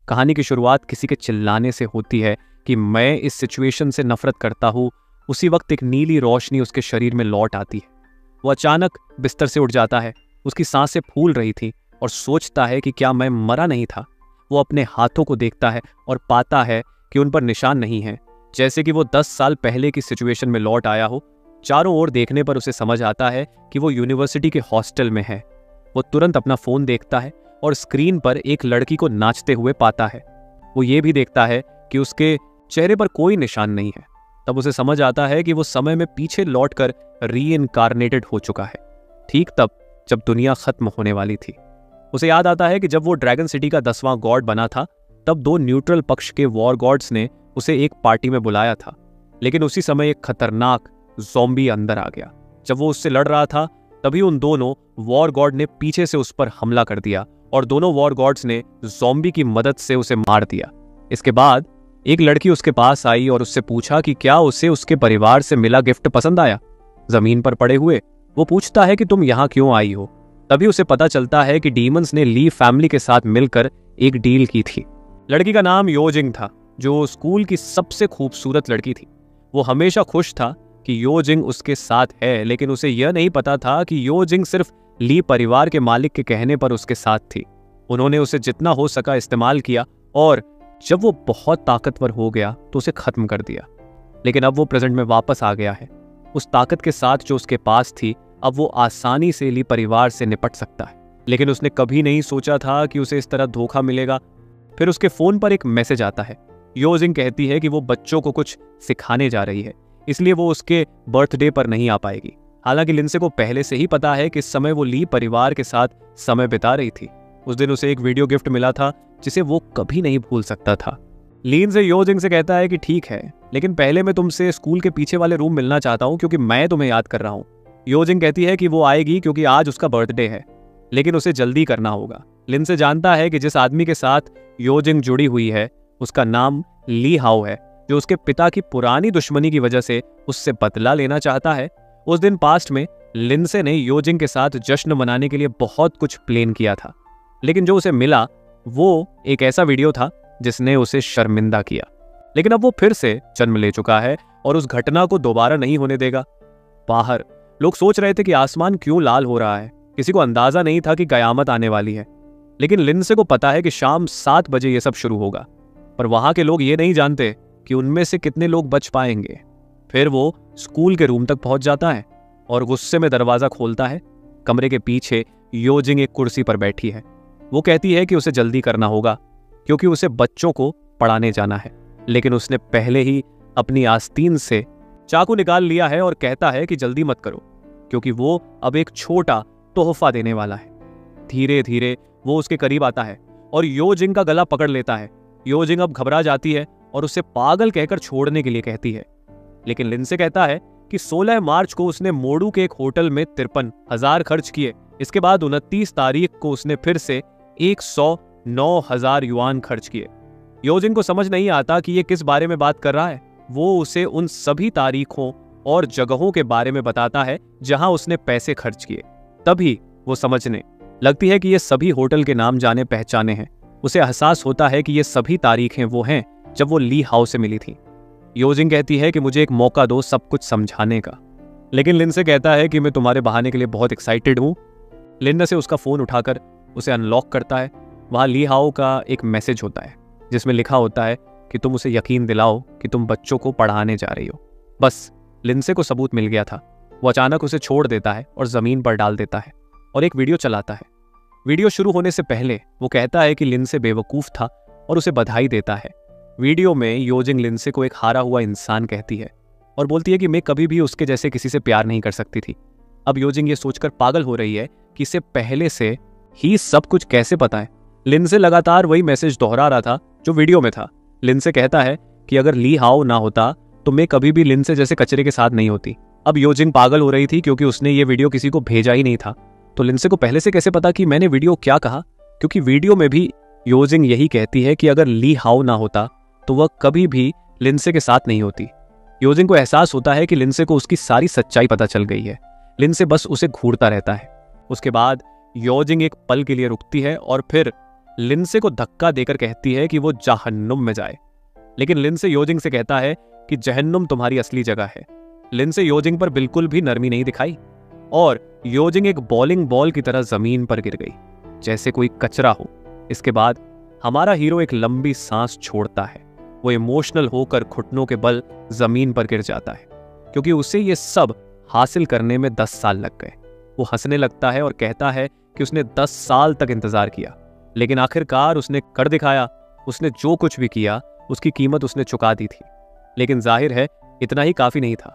कहानी की शुरुआत किसी के चिल्लाने से होती है कि मैं इस सिचुएशन से नफरत करता हूँ। उसी वक्त एक नीली रोशनी उसके शरीर में लौट आती है। वो अचानक बिस्तर से उठ जाता है। उसकी सांसें फूल रही थी और सोचता है कि क्या मैं मरा नहीं था। वो अपने हाथों को देखता है और पाता है कि उन पर निशान नहीं है, जैसे कि वो 10 साल पहले की सिचुएशन में लौट आया हो। चारों ओर देखने पर उसे समझ आता है कि वो यूनिवर्सिटी के हॉस्टल में है। वो तुरंत अपना फोन देखता है और स्क्रीन पर एक लड़की को नाचते हुए पाता है। वो ये भी देखता है कि उसके चेहरे पर कोई निशान नहीं है। तब उसे समझ आता है कि वो समय में पीछे लौटकर रीइनकार्नेटेड हो चुका है, ठीक तब जब दुनिया खत्म होने वाली थी। उसे याद आता है कि जब वो ड्रैगन सिटी का 10वां गॉड बना था, तब 2 न्यूट्रल पक्ष के वॉर गॉड्स ने उसे एक पार्टी में बुलाया था। लेकिन उसी समय एक खतरनाक ज़ॉम्बी अंदर आ गया। जब वो उससे लड़ रहा था, तभी उन दोनों वॉर गॉड ने पीछे से उस पर हमला कर दिया और दोनों वॉर गॉड्स ने ज़ॉम्बी की मदद से उसे मार दिया। इसके बाद एक लड़की उसके पास आई और उससे पूछा कि क्या उसे उसके परिवार से मिला गिफ्ट पसंद आया। जमीन पर पड़े हुए वो पूछता है कि तुम यहाँ क्यों आई हो। तभी उसे पता चलता है कि डीमंस ने ली फैमिली के साथ मिलकर एक डील की थी। लड़की का नाम योजिंग था, जो स्कूल की सबसे खूबसूरत लड़की थी। वो हमेशा खुश था कि योजिंग उसके साथ है, लेकिन उसे यह नहीं पता था कि योजिंग सिर्फ ली परिवार के मालिक के कहने पर उसके साथ थी। उन्होंने उसे जितना हो सका इस्तेमाल किया और जब वो बहुत ताकतवर हो गया तो उसे खत्म कर दिया। लेकिन अब वो प्रेजेंट में वापस आ गया है। उस ताकत के साथ जो उसके पास थी, अब वो आसानी से ली परिवार से निपट सकता है। लेकिन उसने कभी नहीं सोचा था कि उसे इस तरह धोखा मिलेगा। फिर उसके फोन पर एक मैसेज आता है। योजिंग कहती है कि वो बच्चों को कुछ सिखाने जा रही है, इसलिए वो उसके बर्थडे पर नहीं आ पाएगी। हालांकि लिंसे को पहले से ही पता है कि इस समय वो ली परिवार के साथ समय बिता रही थी। उस दिन उसे एक वीडियो गिफ्ट मिला था जिसे वो कभी नहीं भूल सकता था। लिंसे योजिंग से कहता है कि ठीक है, लेकिन पहले मैं तुमसे स्कूल के पीछे वाले रूम मिलना चाहता हूँ क्योंकि मैं तुम्हें याद कर रहा हूँ। योजिंग कहती है कि वो आएगी क्योंकि आज उसका बर्थडे है, लेकिन उसे जल्दी करना होगा। लिंसे जानता है कि जिस आदमी के साथ योजिंग जुड़ी हुई है उसका नाम ली हाओ है, जो उसके पिता की पुरानी दुश्मनी की वजह से उससे बदला लेना चाहता है। उस दिन पास्ट में लिंसे ने योजिंग के साथ जश्न मनाने के लिए बहुत कुछ प्लान किया था, लेकिन जो उसे मिला वो एक ऐसा वीडियो था जिसने उसे शर्मिंदा किया। लेकिन अब वो फिर से जन्म ले चुका है और उस घटना को दोबारा नहीं होने देगा। बाहर लोग सोच रहे थे कि आसमान क्यों लाल हो रहा है। किसी को अंदाजा नहीं था कि कयामत आने वाली है, लेकिन लिंसे को पता है कि शाम 7 बजे ये सब शुरू होगा। पर वहां के लोग ये नहीं जानते कि उनमें से कितने लोग बच पाएंगे। फिर वो स्कूल के रूम तक पहुंच जाता है और गुस्से में दरवाजा खोलता है। कमरे के पीछे योजिंग एक कुर्सी पर बैठी है। वो कहती है कि उसे जल्दी करना होगा क्योंकि उसे बच्चों को पढ़ाने जाना है, लेकिन उसने पहले ही अपनी आस्तीन से चाकू निकाल लिया है और कहता है कि जल्दी मत करो क्योंकि वो अब एक छोटा तोहफा देने वाला है। धीरे धीरे वो उसके करीब आता है और योजिंग का गला पकड़ लेता है। योजिंग अब घबरा जाती है और उसे पागल कहकर छोड़ने के लिए कहती है, लेकिन लिंसे कहता है कि 16 मार्च को उसने मोडू के एक होटल में 53,000 खर्च किए। इसके बाद 29 तारीख को उसने फिर से 109,000 युआन खर्च किए। योजिंग को समझ नहीं आता कि ये किस बारे में बात कर रहा है। वो उसे उन सभी तारीखों और जगहों के बारे में बताता है जहां उसने पैसे खर्च किए। तभी वो समझने लगती है कि ये सभी होटल के नाम जाने पहचाने हैं। उसे एहसास होता है कि ये सभी तारीखें वो हैं जब वो ली हाउ से मिली थी। योजिंग कहती है कि मुझे एक मौका दो सब कुछ समझाने का, लेकिन लिंसे कहता है कि मैं तुम्हारे बहाने के लिए बहुत एक्साइटेड हूँ। लिंडा से उसका फोन उठाकर उसे अनलॉक करता है। वहां ली हाओ का एक मैसेज होता है जिसमें लिखा होता है कि तुम उसे यकीन दिलाओ कि तुम बच्चों को पढ़ाने जा रही हो। बस लिंसे को सबूत मिल गया था। वो अचानक उसे छोड़ देता है और जमीन पर डाल देता है और एक वीडियो चलाता है। वीडियो शुरू होने से पहले वो कहता है कि लिंसे बेवकूफ था और उसे बधाई देता है। वीडियो में योजिंग लिंसे को एक हारा हुआ इंसान कहती है और बोलती है कि मैं कभी भी उसके जैसे किसी से प्यार नहीं कर सकती थी। अब योजिंग ये सोचकर पागल हो रही है कि इसे पहले से ही सब कुछ कैसे पता है। लिंसे लगातार वही मैसेज दोहरा रहा था जो वीडियो में था। लिंसे कहता है कि अगर ली हाओ ना होता तो मैं कभी भी लिंसे जैसे कचरे के साथ नहीं होती। अब योजिंग पागल हो रही थी क्योंकि उसने ये वीडियो किसी को भेजा ही नहीं था। तो लिंसे को पहले से कैसे पता कि मैंने वीडियो क्या कहा, क्योंकि वीडियो में भी योजिंग यही कहती है कि अगर ली हाओ ना होता तो वह कभी भी लिंसे के साथ नहीं होती। योजिंग को एहसास होता है कि लिंसे को उसकी सारी सच्चाई पता चल गई है। लिंसे बस उसे घूरता रहता है। उसके बाद योजिंग एक पल के लिए रुकती है और फिर लिंसे को धक्का देकर कहती है कि वो जहन्नुम में जाए। लेकिन लिंसे योजिंग से कहता है कि जहन्नुम तुम्हारी असली जगह है। लिंसे योजिंग पर बिल्कुल भी नरमी नहीं दिखाई और योजिंग एक बॉलिंग बॉल की तरह जमीन पर गिर गई, जैसे कोई कचरा हो। इसके बाद हमारा हीरो एक लंबी सांस छोड़ता है। वो इमोशनल होकर घुटनों के बल जमीन पर गिर जाता है, क्योंकि उसे ये सब हासिल करने में 10 साल लग गए। वो हंसने लगता है और कहता है कि उसने 10 साल तक इंतजार किया, लेकिन आखिरकार उसने कर दिखाया। उसने जो कुछ भी किया उसकी कीमत उसने चुका दी थी। लेकिन जाहिर है इतना ही काफी नहीं था।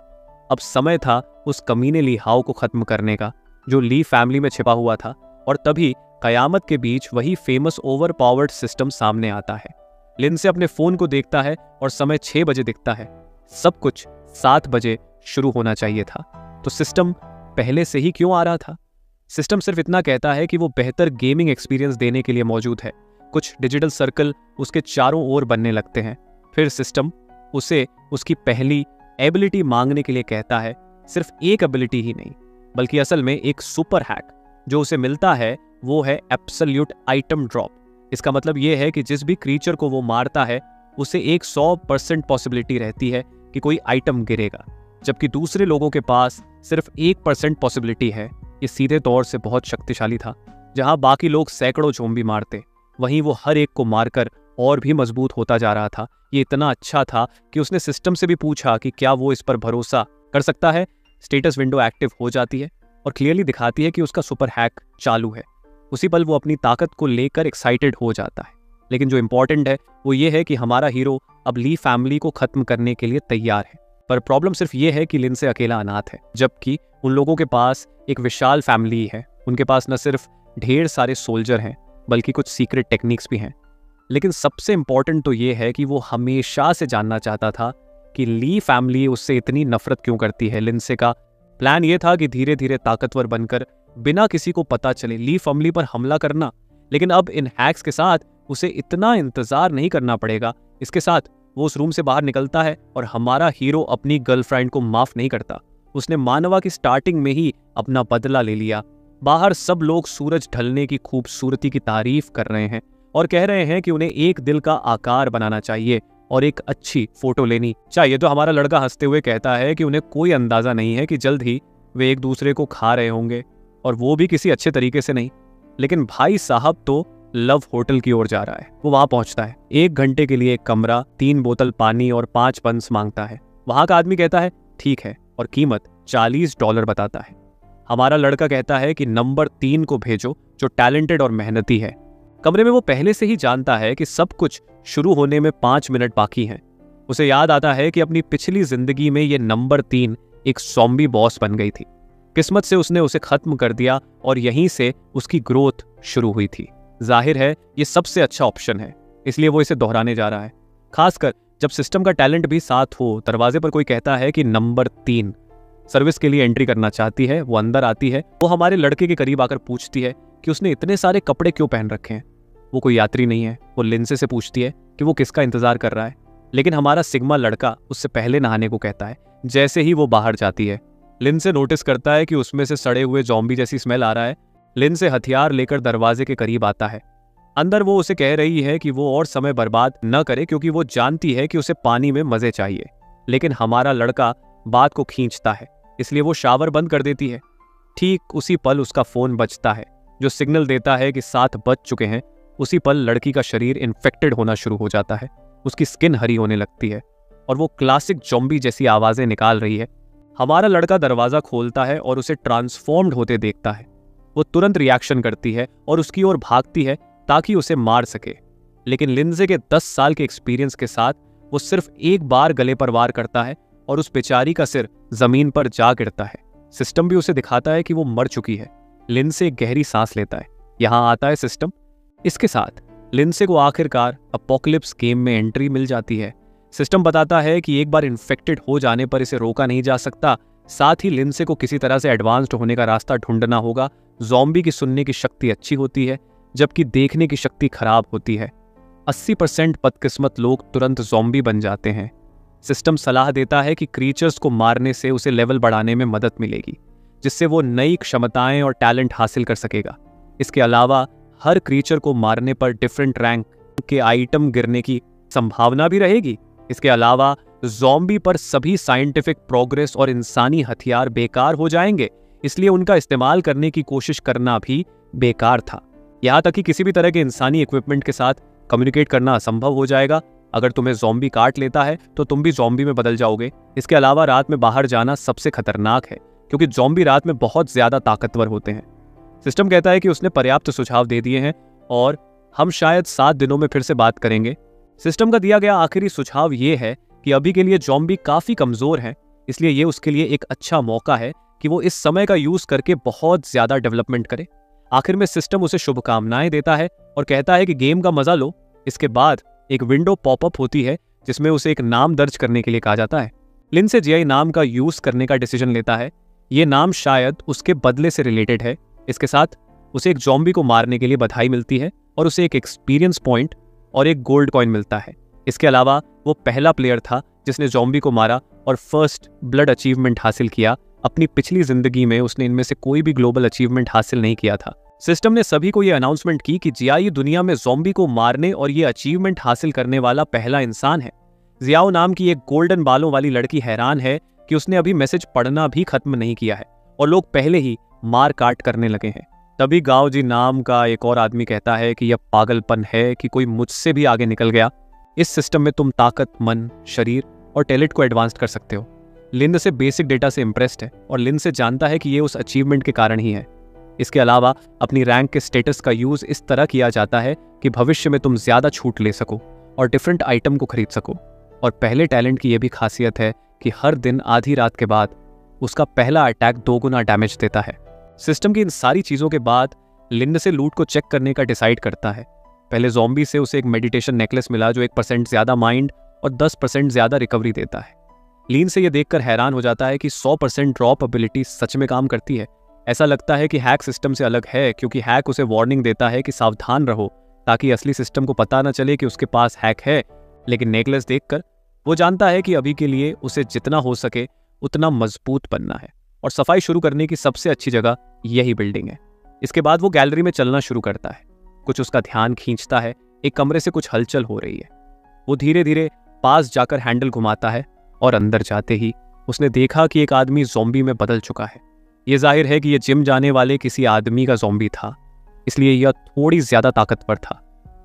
अब समय था उस कमीने ली हाउ को खत्म करने का, जो ली फैमिली में छिपा हुआ था। और तभी कयामत के बीच वही फेमस ओवर पावर्ड सिस्टम सामने आता है। लिंसे अपने फोन को देखता है और समय 6 बजे दिखता है। सब कुछ 7 बजे शुरू होना चाहिए था। तो सिस्टम पहले से ही क्यों आ रहा था? सिस्टम सिर्फ इतना कहता है कि वो बेहतर गेमिंग एक्सपीरियंस देने के लिए मौजूद है। कुछ डिजिटल सर्कल उसके चारों ओर बनने लगते हैं। फिर सिस्टम उसे उसकी पहली एबिलिटी मांगने के लिए कहता है। सिर्फ एक एबिलिटी ही नहीं, बल्कि असल में एक सुपर हैक जो उसे मिलता है वो है एब्सोल्यूट आइटम ड्रॉप। इसका मतलब यह है कि जिस भी क्रीचर को वो मारता है उसे एक 100% पॉसिबिलिटी रहती है कि कोई आइटम गिरेगा, जबकि दूसरे लोगों के पास सिर्फ 1% पॉसिबिलिटी है। ये सीधे तौर से बहुत शक्तिशाली था। जहां बाकी लोग सैकड़ों ज़ॉम्बी मारते, वहीं वो हर एक को मारकर और भी मजबूत होता जा रहा था। ये इतना अच्छा था कि उसने सिस्टम से भी पूछा कि क्या वो इस पर भरोसा कर सकता है। स्टेटस विंडो एक्टिव हो जाती है और क्लियरली दिखाती है कि उसका सुपर हैक चालू है। उसी पल वो अपनी ताकत को लेकर एक्साइटेड हो जाता है। लेकिन जो इंपॉर्टेंट है वो ये है कि हमारा हीरो अब ली फैमिली को खत्म करने के लिए तैयार है। पर प्रॉब्लम सिर्फ ये है कि लिंसे अकेला अनाथ है, जबकि उन लोगों के पास एक विशाल फैमिली है। उनके पास न सिर्फ ढेर सारे सोल्जर हैं, बल्कि कुछ सीक्रेट टेक्निक्स भी हैं। लेकिन सबसे इंपॉर्टेंट तो ये है कि वो हमेशा से जानना चाहता था कि ली फैमिली उससे इतनी नफरत क्यों करती है। लिंसे का प्लान ये था कि धीरे धीरे ताकतवर बनकर बिना किसी को पता चले ली फैमिली पर हमला करना। लेकिन अब इन हैक्स के साथ उसे इतना इंतजार नहीं करना पड़ेगा। इसके साथ वो उस रूम से बाहर निकलता है और हमारा हीरो अपनी गर्लफ्रेंड को माफ नहीं करता। उसने मानवा की स्टार्टिंग में ही अपना बदला ले लिया। बाहर सब लोग सूरज ढलने की खूबसूरती की तारीफ कर रहे हैं और कह रहे हैं कि उन्हें एक दिल का आकार बनाना चाहिए और एक अच्छी फोटो लेनी चाहिए। तो हमारा लड़का हंसते हुए कहता है कि उन्हें कोई अंदाजा नहीं है कि जल्द ही वे एक दूसरे को खा रहे होंगे, और वो भी किसी अच्छे तरीके से नहीं। लेकिन भाई साहब तो लव होटल की ओर जा रहा है। वो वहां पहुंचता है। 1 घंटे के लिए एक कमरा, 3 बोतल पानी और 5 पंस मांगता है। वहां का आदमी कहता है ठीक है, और कीमत $40 बताता है। हमारा लड़का कहता है कि नंबर 3 को भेजो, जो टैलेंटेड और मेहनती है। कमरे में वो पहले से ही जानता है कि सब कुछ शुरू होने में 5 मिनट बाकी हैं। उसे याद आता है कि अपनी पिछली जिंदगी में ये नंबर 3 एक ज़ॉम्बी बॉस बन गई थी। किस्मत से उसने उसे खत्म कर दिया और यहीं से उसकी ग्रोथ शुरू हुई थी। जाहिर है ये सबसे अच्छा ऑप्शन है, इसलिए वो इसे दोहराने जा रहा है। खासकर जब सिस्टम का टैलेंट भी साथ हो। दरवाजे पर कोई कहता है कि नंबर 3 सर्विस के लिए एंट्री करना चाहती है। वो अंदर आती है। वो हमारे लड़के के करीब आकर पूछती है कि उसने इतने सारे कपड़े क्यों पहन रखे हैं। वो कोई यात्री नहीं है। वो लिंसे से पूछती है कि वो किसका इंतजार कर रहा है, लेकिन हमारा सिग्मा लड़का उससे पहले नहाने को कहता है। जैसे ही वो बाहर जाती है, लिंसे नोटिस करता है कि उसमें से सड़े हुए ज़ॉम्बी जैसी स्मेल आ रहा है। लिंसे हथियार लेकर दरवाजे के करीब आता है। अंदर वो उसे कह रही है कि वो और समय बर्बाद न करे, क्योंकि वो जानती है कि उसे पानी में मजे चाहिए। लेकिन हमारा लड़का बात को खींचता है, इसलिए वो शावर बंद कर देती है। ठीक उसी पल उसका फोन बजता है, जो सिग्नल देता है कि 7 बज चुके हैं। उसी पल लड़की का शरीर इन्फेक्टेड होना शुरू हो जाता है। उसकी स्किन हरी होने लगती है और वो क्लासिक ज़ॉम्बी जैसी आवाजें निकाल रही है। हमारा लड़का दरवाजा खोलता है और उसे ट्रांसफॉर्म्ड होते देखता है। वो तुरंत रिएक्शन करती है और उसकी ओर भागती है ताकि उसे मार सके। लेकिन लिंसे के 10 साल के एक्सपीरियंस के साथ वो सिर्फ एक बार गले पर वार करता है और उस बेचारी का सिर जमीन पर जा गिरता है। सिस्टम भी उसे दिखाता है कि वो मर चुकी है। लिंसे एक गहरी सांस लेता है। यहां आता है सिस्टम। इसके साथ लिंसे को आखिरकार अपोकलिप्स गेम में एंट्री मिल जाती है। सिस्टम बताता है कि एक बार इन्फेक्टेड हो जाने पर इसे रोका नहीं जा सकता। साथ ही लिंसे को किसी तरह से एडवांस्ड होने का रास्ता ढूंढना होगा। ज़ॉम्बी की सुनने की शक्ति अच्छी होती है, जबकि देखने की शक्ति खराब होती है। 80% बदकिस्मत लोग तुरंत ज़ॉम्बी बन जाते हैं। सिस्टम सलाह देता है कि क्रीचर्स को मारने से उसे लेवल बढ़ाने में मदद मिलेगी, जिससे वो नई क्षमताएं और टैलेंट हासिल कर सकेगा। इसके अलावा हर क्रीचर को मारने पर डिफरेंट रैंक के आइटम गिरने की संभावना भी रहेगी। इसके अलावा ज़ॉम्बी पर सभी साइंटिफिक प्रोग्रेस और इंसानी हथियार बेकार हो जाएंगे, इसलिए उनका इस्तेमाल करने की कोशिश करना भी बेकार था। यहाँ तक कि किसी भी तरह के इंसानी इक्विपमेंट के साथ कम्युनिकेट करना असंभव हो जाएगा। अगर तुम्हें ज़ॉम्बी काट लेता है तो तुम भी ज़ॉम्बी में बदल जाओगे। इसके अलावा रात में बाहर जाना सबसे खतरनाक है, क्योंकि ज़ॉम्बी रात में बहुत ज्यादा ताकतवर होते हैं। सिस्टम कहता है कि उसने पर्याप्त सुझाव दे दिए हैं और हम शायद 7 दिनों में फिर से बात करेंगे। सिस्टम का दिया गया आखिरी सुझाव ये है कि अभी के लिए ज़ॉम्बी काफी कमजोर है, इसलिए ये उसके लिए एक अच्छा मौका है कि वो इस समय का यूज करके बहुत ज्यादा डेवलपमेंट करे। आखिर में सिस्टम उसे शुभकामनाएं देता है और कहता है कि गेम का मजा लो। इसके बाद एक विंडो पॉपअप होती है जिसमें उसे एक नाम दर्ज करने के लिए कहा जाता है। लिंडसे जीआई नाम का यूज करने का डिसीजन लेता है। ये नाम शायद उसके बदले से रिलेटेड है। इसके साथ उसे एक ज़ॉम्बी को मारने के लिए बधाई मिलती है और उसे एक एक्सपीरियंस पॉइंट और एक गोल्ड कॉइन मिलता है। इसके अलावा वो पहला प्लेयर था जिसने ज़ॉम्बी को मारा और फर्स्ट ब्लड अचीवमेंट हासिल किया। अपनी पिछली जिंदगी में उसने इनमें से कोई भी ग्लोबल अचीवमेंट हासिल नहीं किया था। सिस्टम ने सभी को यह अनाउंसमेंट की कि जियाई दुनिया में ज़ॉम्बी को मारने और ये अचीवमेंट हासिल करने वाला पहला इंसान है। जियाओ नाम की एक गोल्डन बालों वाली लड़की हैरान है कि उसने अभी मैसेज पढ़ना भी खत्म नहीं किया है और लोग पहले ही मार काट करने लगे हैं। तभी गाओ जी नाम का एक और आदमी कहता है कि यह पागलपन है कि कोई मुझसे भी आगे निकल गया। इस सिस्टम में तुम ताकत, मन, शरीर और टैलेंट को एडवांस कर सकते हो। लिंड से बेसिक डेटा से इंप्रेस्ड है और लिंड से जानता है कि ये उस अचीवमेंट के कारण ही है। इसके अलावा अपनी रैंक के स्टेटस का यूज इस तरह किया जाता है कि भविष्य में तुम ज्यादा छूट ले सको और डिफरेंट आइटम को खरीद सको। और पहले टैलेंट की यह भी खासियत है कि हर दिन आधी रात के बाद उसका पहला अटैक 2 गुना डैमेज देता है। सिस्टम की इन सारी चीजों के बाद लिंड से लूट को चेक करने का डिसाइड करता है। पहले ज़ॉम्बी से उसे एक मेडिटेशन नेकलेस मिला जो 1% ज्यादा माइंड और 10% ज्यादा रिकवरी देता है। लीन से यह देखकर हैरान हो जाता है कि 100% ड्रॉप एबिलिटी सच में काम करती है। ऐसा लगता है कि हैक सिस्टम से अलग है, क्योंकि हैक उसे वार्निंग देता है कि सावधान रहो ताकि असली सिस्टम को पता न चले कि उसके पास हैक है। लेकिन नेकलेस देखकर वो जानता है कि अभी के लिए उसे जितना हो सके उतना मजबूत बनना है और सफाई शुरू करने की सबसे अच्छी जगह यही बिल्डिंग है। इसके बाद वो गैलरी में चलना शुरू करता है। कुछ उसका ध्यान खींचता है। एक कमरे से कुछ हलचल हो रही है। वो धीरे धीरे पास जाकर हैंडल घुमाता है और अंदर जाते ही उसने देखा कि एक आदमी ज़ॉम्बी में बदल चुका है। ये जाहिर है कि यह जिम जाने वाले किसी आदमी का ज़ॉम्बी था, इसलिए यह थोड़ी ज्यादा ताकतवर था।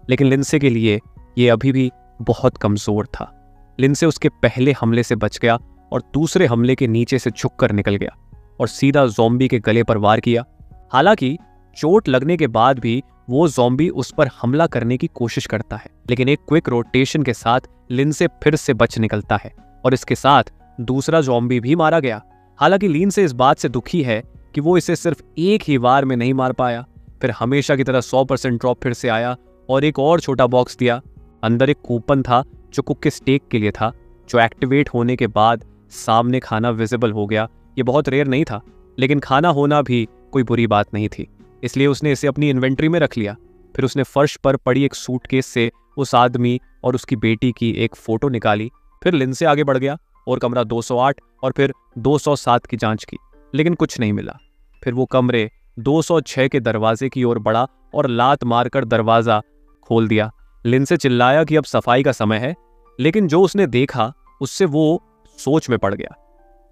लेकिन लिंडसे के लिए यह अभी भी बहुत कमजोर था। लिंडसे उसके पहले हमले से बच गया और दूसरे हमले के नीचे से झुककर निकल गया और सीधा ज़ॉम्बी के गले पर वार किया। हालांकि चोट लगने के बाद भी वो ज़ॉम्बी उस पर हमला करने की कोशिश करता है, लेकिन एक क्विक रोटेशन के साथ लिंडसे फिर से बच निकलता है और इसके साथ दूसरा ज़ॉम्बी भी मारा गया। हालांकि लिंडसे इस बात से दुखी है कि वो इसे सिर्फ एक ही वार में नहीं मार पाया। फिर हमेशा की तरह 100% ड्रॉप फिर से आया और एक और छोटा बॉक्स दिया। अंदर एक कूपन था जो कुक के स्टेक के लिए था, जो एक्टिवेट होने के बाद सामने खाना विजिबल हो गया। ये बहुत रेयर नहीं था, लेकिन खाना होना भी कोई बुरी बात नहीं थी, इसलिए उसने इसे अपनी इन्वेंट्री में रख लिया। फिर उसने फर्श पर पड़ी एक सूटकेस से उस आदमी और उसकी बेटी की एक फोटो निकाली। फिर लिंडसे आगे बढ़ गया और कमरा 208 और फिर 207 की जांच की, लेकिन कुछ नहीं मिला। फिर वो कमरे 206 के दरवाजे की ओर बढ़ा और लात मारकर दरवाजा खोल दिया। लिंडसे चिल्लाया कि अब सफाई का समय है, लेकिन जो उसने देखा उससे वो सोच में पड़ गया।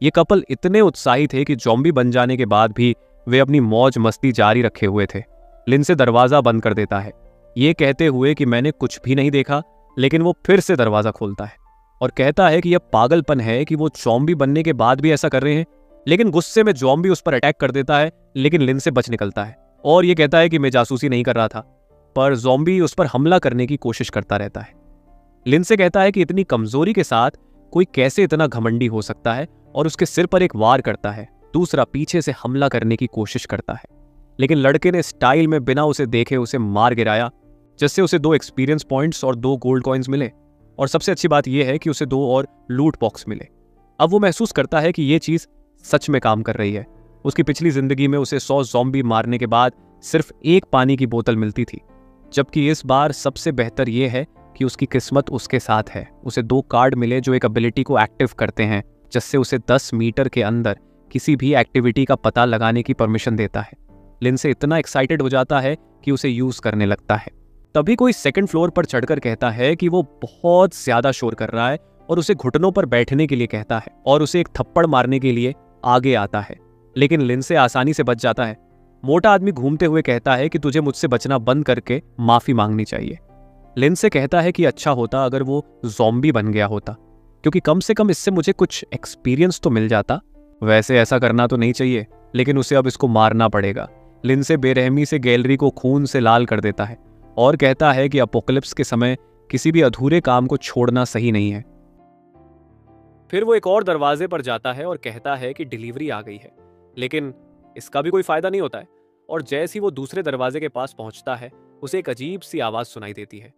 ये कपल इतने उत्साही थे कि ज़ॉम्बी बन जाने के बाद भी वे अपनी मौज मस्ती जारी रखे हुए थे। लिंडसे दरवाजा बंद कर देता है, ये कहते हुए कि मैंने कुछ भी नहीं देखा, लेकिन वो फिर से दरवाजा खोलता है और कहता है कि यह पागलपन है कि वो ज़ॉम्बी बनने के बाद भी ऐसा कर रहे हैं। लेकिन गुस्से में ज़ॉम्बी उस पर अटैक कर देता है, लेकिन लिंडसे बच निकलता है और ये कहता है कि मैं जासूसी नहीं कर रहा था, पर ज़ॉम्बी उस पर हमला करने की कोशिश करता रहता है। लिंडसे कहता है कि इतनी कमजोरी के साथ कोई कैसे इतना घमंडी हो सकता है और उसके सिर पर एक वार करता है। दूसरा पीछे से हमला करने की कोशिश करता है, लेकिन लड़के ने स्टाइल में बिना उसे देखे उसे मार गिराया, जिससे उसे 2 एक्सपीरियंस पॉइंट्स और 2 गोल्ड कॉइन्स मिले। और सबसे अच्छी बात यह है कि उसे 2 और लूट बॉक्स मिले। अब वो महसूस करता है कि यह चीज सच में काम कर रही है। उसकी पिछली जिंदगी में उसे 100 ज़ॉम्बी मारने के बाद सिर्फ 1 पानी की बोतल मिलती थी, जबकि इस बार सबसे बेहतर यह है कि उसकी किस्मत उसके साथ है। उसे 2 कार्ड मिले जो एक एबिलिटी को एक्टिव करते हैं, जिससे उसे 10 मीटर के अंदर किसी भी एक्टिविटी का पता लगाने की परमिशन देता है। लिंसे इतना एक्साइटेड हो जाता है कि उसे यूज करने लगता है। तभी कोई सेकंड फ्लोर पर चढ़कर कहता है कि वो बहुत ज्यादा शोर कर रहा है और उसे घुटनों पर बैठने के लिए कहता है और उसे एक थप्पड़ मारने के लिए आगे आता है, लेकिन लिंसे आसानी से बच जाता है। मोटा आदमी घूमते हुए कहता है कि तुझे मुझसे बचना बंद करके माफी मांगनी चाहिए। लिंसे कहता है कि अच्छा होता अगर वो ज़ॉम्बी बन गया होता, क्योंकि कम से कम इससे मुझे कुछ एक्सपीरियंस तो मिल जाता। वैसे ऐसा करना तो नहीं चाहिए, लेकिन उसे अब इसको मारना पड़ेगा। लिंसे बेरहमी से गैलरी को खून से लाल कर देता है और कहता है कि अपोकलिप्स के समय किसी भी अधूरे काम को छोड़ना सही नहीं है। फिर वो एक और दरवाजे पर जाता है और कहता है कि डिलीवरी आ गई है, लेकिन इसका भी कोई फायदा नहीं होता है। और जैसे ही वो दूसरे दरवाजे के पास पहुंचता है, उसे एक अजीब सी आवाज सुनाई देती है।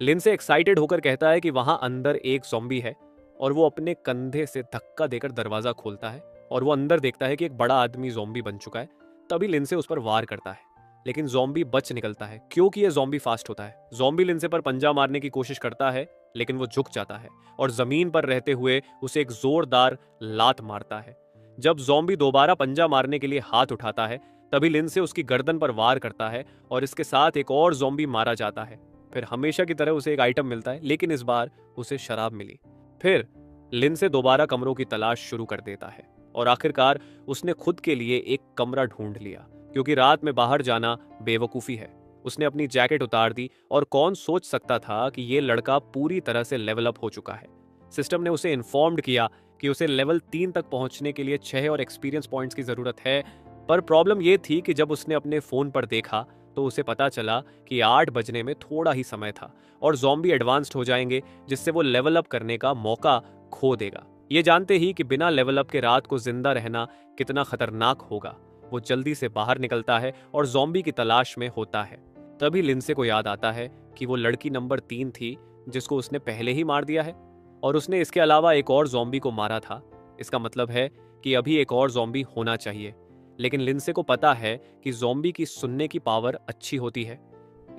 लिंसे एक्साइटेड होकर कहता है कि वहां अंदर एक ज़ॉम्बी है और वो अपने कंधे से धक्का देकर दरवाजा खोलता है और वो अंदर देखता है कि एक बड़ा आदमी ज़ॉम्बी बन चुका है। तभी लिंसे उस पर वार करता है, लेकिन ज़ॉम्बी बच निकलता है क्योंकि ये ज़ॉम्बी फास्ट होता है। ज़ॉम्बी लिंसे पर पंजा मारने की कोशिश करता है, लेकिन वो झुक जाता है और जमीन पर रहते हुए उसे एक जोरदार लात मारता है। जब ज़ॉम्बी दोबारा पंजा मारने के लिए हाथ उठाता है, तभी लिंसे उसकी गर्दन पर वार करता है और इसके साथ एक और ज़ॉम्बी मारा जाता है। फिर हमेशा की तरह उसे एक आइटम मिलता है, लेकिन इस बार उसे शराब मिली। फिर लिंसे दोबारा कमरों की तलाश शुरू कर देता है और आखिरकार उसने खुद के लिए एक कमरा ढूंढ लिया, क्योंकि रात में बाहर जाना बेवकूफ़ी है। उसने अपनी जैकेट उतार दी और कौन सोच सकता था कि ये लड़का पूरी तरह से लेवल अप हो चुका है। सिस्टम ने उसे इन्फॉर्म्ड किया कि उसे लेवल 3 तक पहुंचने के लिए 6 और एक्सपीरियंस पॉइंट्स की ज़रूरत है, पर प्रॉब्लम ये थी कि जब उसने अपने फ़ोन पर देखा तो उसे पता चला कि 8 बजने में थोड़ा ही समय था और ज़ॉम्बी एडवांस्ड हो जाएंगे, जिससे वो लेवल अप करने का मौका खो देगा। ये जानते ही कि बिना लेवल अप के रात को जिंदा रहना कितना खतरनाक होगा, वो जल्दी से बाहर निकलता है और ज़ॉम्बी की तलाश में होता है। तभी लिंसे को याद आता है कि वो लड़की नंबर 3 थी जिसको उसने पहले ही मार दिया है और उसने इसके अलावा एक और ज़ॉम्बी को मारा था। इसका मतलब है कि अभी एक और ज़ॉम्बी होना चाहिए, लेकिन लिंसे को पता है कि ज़ॉम्बी की सुनने की पावर अच्छी होती है,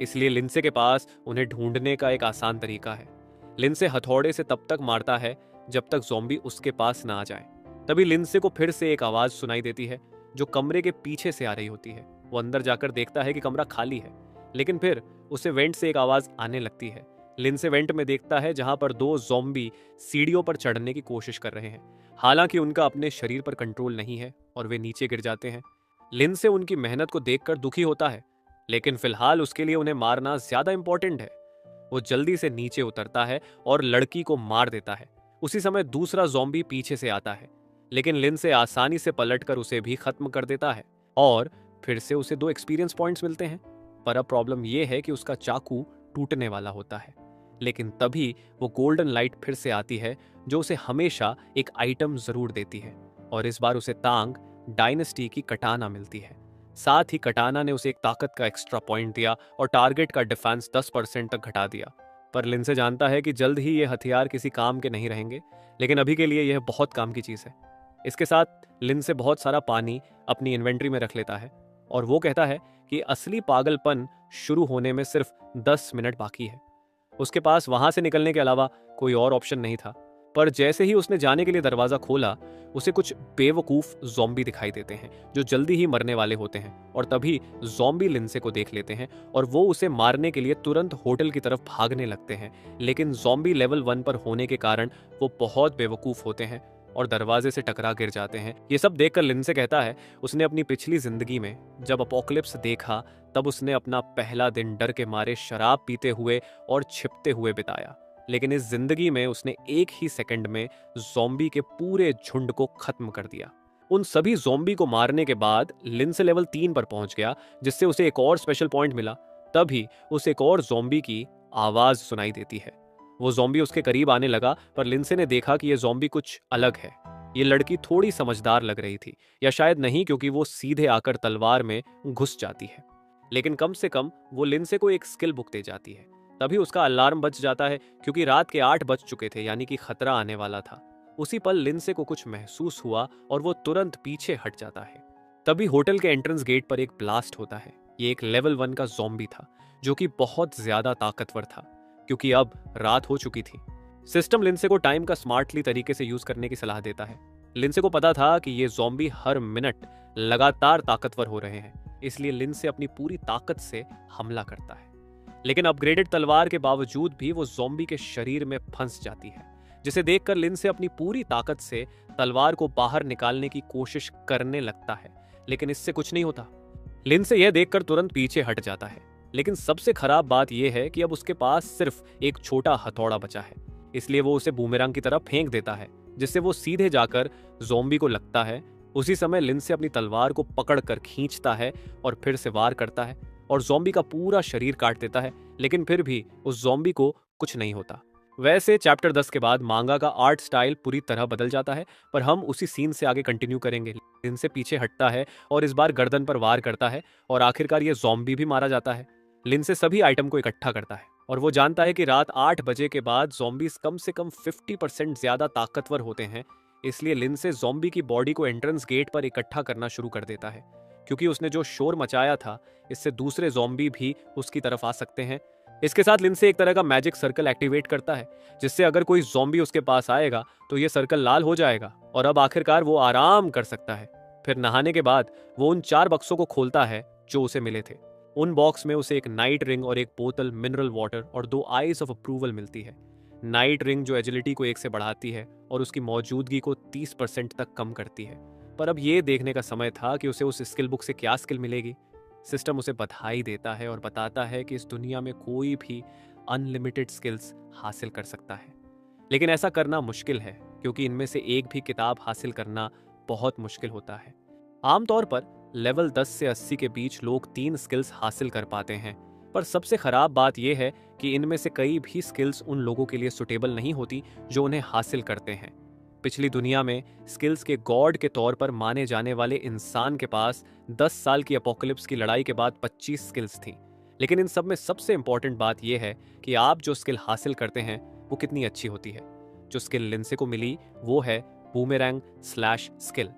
इसलिए लिंसे के पास उन्हें ढूंढने का एक आसान तरीका है। लिंसे हथौड़े से तब तक मारता है जब तक ज़ॉम्बी उसके पास ना आ जाए। तभी लिंसे को फिर से एक आवाज़ सुनाई देती है जो कमरे के पीछे से आ रही होती है। वो अंदर जाकर देखता है कि कमरा खाली है, लेकिन फिर उसे वेंट से एक आवाज़ आने लगती है। लिंसे वेंट में देखता है जहां पर 2 ज़ॉम्बी सीढ़ियों पर चढ़ने की कोशिश कर रहे हैं। हालांकि उनका अपने शरीर पर कंट्रोल नहीं है और वे नीचे गिर जाते हैं। लिंसे उनकी मेहनत को देखकर दुखी होता है, लेकिन फिलहाल उसके लिए उन्हें मारना ज्यादा इंपॉर्टेंट है। वो जल्दी से नीचे उतरता है और लड़की को मार देता है। उसी समय दूसरा ज़ॉम्बी पीछे से आता है, लेकिन लिंसे आसानी से पलटकर उसे भी खत्म कर देता है और फिर से उसे 2 एक्सपीरियंस पॉइंट्स मिलते हैं। पर अब प्रॉब्लम यह है कि उसका चाकू टूटने वाला होता है। लेकिन तभी वो गोल्डन लाइट फिर से आती है जो उसे हमेशा एक आइटम जरूर देती है, और इस बार उसे तांग डायनेस्टी की कटाना मिलती है। साथ ही कटाना ने उसे एक ताकत का एक्स्ट्रा पॉइंट दिया और टारगेट का डिफेंस 10% तक घटा दिया। पर लिंसे जानता है कि जल्द ही ये हथियार किसी काम के नहीं रहेंगे, लेकिन अभी के लिए यह बहुत काम की चीज़ है। इसके साथ लिंसे बहुत सारा पानी अपनी इन्वेंट्री में रख लेता है और वो कहता है कि असली पागलपन शुरू होने में सिर्फ 10 मिनट बाकी है। उसके पास वहां से निकलने के अलावा कोई और ऑप्शन नहीं था। पर जैसे ही उसने जाने के लिए दरवाजा खोला, उसे कुछ बेवकूफ ज़ॉम्बी दिखाई देते हैं जो जल्दी ही मरने वाले होते हैं, और तभी ज़ॉम्बी लिंसे को देख लेते हैं और वो उसे मारने के लिए तुरंत होटल की तरफ भागने लगते हैं। लेकिन ज़ॉम्बी लेवल 1 पर होने के कारण वो बहुत बेवकूफ होते हैं और दरवाजे से टकरा गिर जाते हैं। ये सब देखकर लिंसे कहता है उसने अपनी पिछली जिंदगी में जब अपोकलिप्स देखा तब उसने अपना पहला दिन डर के मारे शराब पीते हुए और छिपते हुए बिताया, लेकिन इस जिंदगी में उसने एक ही सेकंड में ज़ॉम्बी के पूरे झुंड को खत्म कर दिया। उन सभी ज़ॉम्बी को मारने के बाद लिंसे लेवल 3 पर पहुंच गया, जिससे उसे एक और स्पेशल पॉइंट मिला। तभी उसे एक और ज़ॉम्बी की आवाज सुनाई देती है। वो ज़ॉम्बी उसके करीब आने लगा, पर लिंसे ने देखा कि यह ज़ॉम्बी कुछ अलग है। ये लड़की थोड़ी समझदार लग रही थी, या शायद नहीं, क्योंकि वो सीधे आकर तलवार में घुस जाती है। लेकिन कम से कम वो लिंसे को एक स्किल बुक दे जाती है। तभी उसका अलार्म बज जाता है, क्योंकि रात के 8 बज चुके थे, यानी कि खतरा आने वाला था। उसी पल लिंसे को कुछ महसूस हुआ और वो तुरंत पीछे हट जाता है। तभी होटल के एंट्रेंस गेट पर एक ब्लास्ट होता है। ये एक लेवल 1 का ज़ॉम्बी था, जो कि बहुत ज्यादा ताकतवर था, क्योंकि अब रात हो चुकी थी। सिस्टम लिंसे को टाइम का स्मार्टली तरीके से यूज करने की सलाह देता है। लिंसे को पता था कि ये ज़ॉम्बी हर मिनट लगातार ताकतवर हो रहे हैं, इसलिए लिंसे अपनी पूरी ताकत से हमला करता है। लेकिन अपग्रेडेड तलवार के बावजूद भी वो ज़ॉम्बी के शरीर में फंस जाती है, जिसे देखकर लिंसे अपनी पूरी ताकत से तलवार को बाहर निकालने की कोशिश करने लगता है, लेकिन इससे कुछ नहीं होता। लिंसे यह देखकर तुरंत पीछे हट जाता है, लेकिन सबसे खराब बात यह है कि अब उसके पास सिर्फ एक छोटा हथौड़ा बचा है, इसलिए वो उसे बूमेरंग की तरफ फेंक देता है, जिससे वो सीधे जाकर ज़ॉम्बी को लगता है। उसी समय लिंसे अपनी तलवार को पकड़कर खींचता है और फिर से वार करता है और ज़ॉम्बी का पूरा शरीर काट देता है, लेकिन फिर भी उस ज़ॉम्बी को कुछ नहीं होता। वैसे चैप्टर 10 के बाद मांगा का आर्ट स्टाइल पूरी तरह बदल जाता है, पर हम उसी सीन से आगे कंटिन्यू करेंगे। लिंसे पीछे हटता है और इस बार गर्दन पर वार करता है और आखिरकार ये ज़ॉम्बी भी मारा जाता है। लिंसे सभी आइटम को इकट्ठा करता है और वो जानता है कि रात 8 बजे के बाद ज़ॉम्बीज कम से कम 50% ज्यादा ताकतवर होते हैं, इसलिए लिंसे ज़ॉम्बी की बॉडी को एंट्रेंस गेट पर इकट्ठा करना शुरू कर देता है, क्योंकि उसने जो शोर मचाया था इससे दूसरे ज़ॉम्बी भी उसकी तरफ आ सकते हैं। इसके साथ लिंसे एक तरह का मैजिक सर्कल एक्टिवेट करता है, जिससे अगर कोई ज़ॉम्बी उसके पास आएगा तो ये सर्कल लाल हो जाएगा और अब आखिरकार वो आराम कर सकता है। फिर नहाने के बाद वो उन 4 बक्सों को खोलता है जो उसे मिले थे। उन बॉक्स में उसे एक नाइट रिंग और एक बोतल मिनरल वाटर और 2 आइज ऑफ अप्रूवल मिलती है। नाइट रिंग जो एजिलिटी को 1 से बढ़ाती है और उसकी मौजूदगी को 30% तक कम करती है। पर अब ये देखने का समय था कि उसे उस स्किल बुक से क्या स्किल मिलेगी। सिस्टम उसे बधाई देता है और बताता है कि इस दुनिया में कोई भी अनलिमिटेड स्किल्स हासिल कर सकता है, लेकिन ऐसा करना मुश्किल है, क्योंकि इनमें से एक भी किताब हासिल करना बहुत मुश्किल होता है। आमतौर पर लेवल 10 से 80 के बीच लोग 3 स्किल्स हासिल कर पाते हैं, पर सबसे खराब बात यह है कि इनमें से कई भी स्किल्स उन लोगों के लिए सुटेबल नहीं होती जो उन्हें हासिल करते हैं। पिछली दुनिया में स्किल्स के गॉड के तौर पर माने जाने वाले इंसान के पास 10 साल की अपोकलिप्स की लड़ाई के बाद 25 स्किल्स थीं। लेकिन इन सब में सबसे इंपॉर्टेंट बात यह है कि आप जो स्किल हासिल करते हैं वो कितनी अच्छी होती है। जो स्किल लिंसे को मिली वो है बूमेरैंग स्लैश स्किल।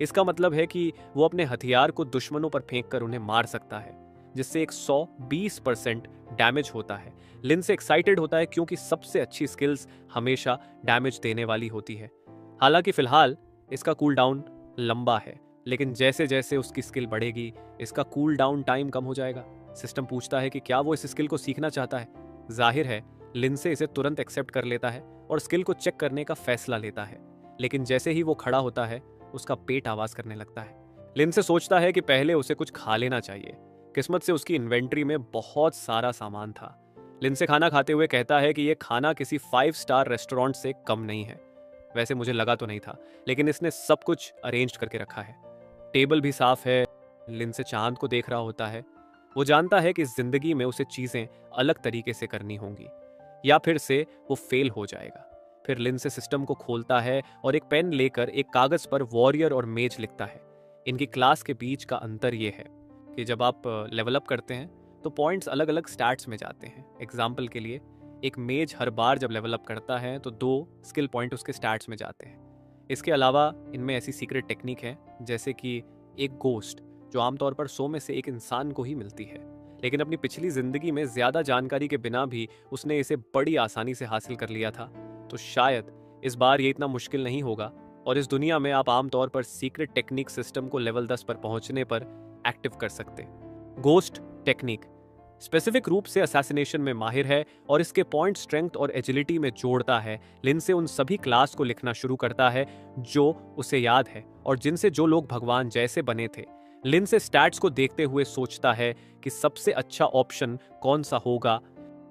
इसका मतलब है कि वो अपने हथियार को दुश्मनों पर फेंक कर उन्हें मार सकता है, जिससे एक 120% डैमेज होता है। लिंसे एक्साइटेड होता है क्योंकि सबसे अच्छी स्किल्स हमेशा डैमेज देने वाली होती है। हालांकि फिलहाल इसका कूल डाउन लंबा है, लेकिन जैसे जैसे उसकी स्किल बढ़ेगी इसका कूल डाउन टाइम कम हो जाएगा। सिस्टम पूछता है कि क्या वो इस स्किल को सीखना चाहता है। जाहिर है लिंसे इसे तुरंत एक्सेप्ट कर लेता है और स्किल को चेक करने का फैसला लेता है, लेकिन जैसे ही वो खड़ा होता है उसका पेट आवाज करने लगता है। लिंसे सोचता है कि पहले उसे कुछ खा लेना चाहिए। किस्मत से उसकी इन्वेंट्री में बहुत सारा सामान था। लिंसे खाना खाते हुए कहता है कि यह खाना किसी 5 स्टार रेस्टोरेंट से कम नहीं है। वैसे मुझे लगा तो नहीं था, लेकिन इसने सब कुछ अरेंज करके रखा है। टेबल भी साफ है। लिंसे चांद को देख रहा होता है। वो जानता है कि जिंदगी में उसे चीजें अलग तरीके से करनी होंगी, या फिर से वो फेल हो जाएगा। फिर लिंसे सिस्टम को खोलता है और एक पेन लेकर एक कागज पर वॉरियर और मेज लिखता है। इनकी क्लास के बीच का अंतर यह है कि जब आप लेवल अप करते हैं तो पॉइंट्स अलग अलग स्टैट्स में जाते हैं। एग्जाम्पल के लिए एक मेज हर बार जब लेवल अप करता है तो 2 स्किल पॉइंट उसके स्टैट्स में जाते हैं। इसके अलावा इनमें ऐसी सीक्रेट टेक्निक है, जैसे कि एक गोस्ट जो आमतौर पर 100 में से एक इंसान को ही मिलती है, लेकिन अपनी पिछली जिंदगी में ज्यादा जानकारी के बिना भी उसने इसे बड़ी आसानी से हासिल कर लिया था। तो शायद इस बार ये इतना मुश्किल नहीं होगा और इस दुनिया में आप आमतौर पर सीक्रेट टेक्निक सिस्टम को लेवल 10 पर पहुंचने पर एक्टिव कर सकते। गोस्ट टेक्निक स्पेसिफिक रूप से असैसिनेशन में माहिर है और इसके पॉइंट स्ट्रेंथ और एजिलिटी में जोड़ता है। लिंसे उन सभी क्लास को लिखना शुरू करता है जो उसे याद है और जिनसे जो लोग भगवान जैसे बने थे। लिंसे स्टैट्स को देखते हुए सोचता है कि सबसे अच्छा ऑप्शन कौन सा होगा।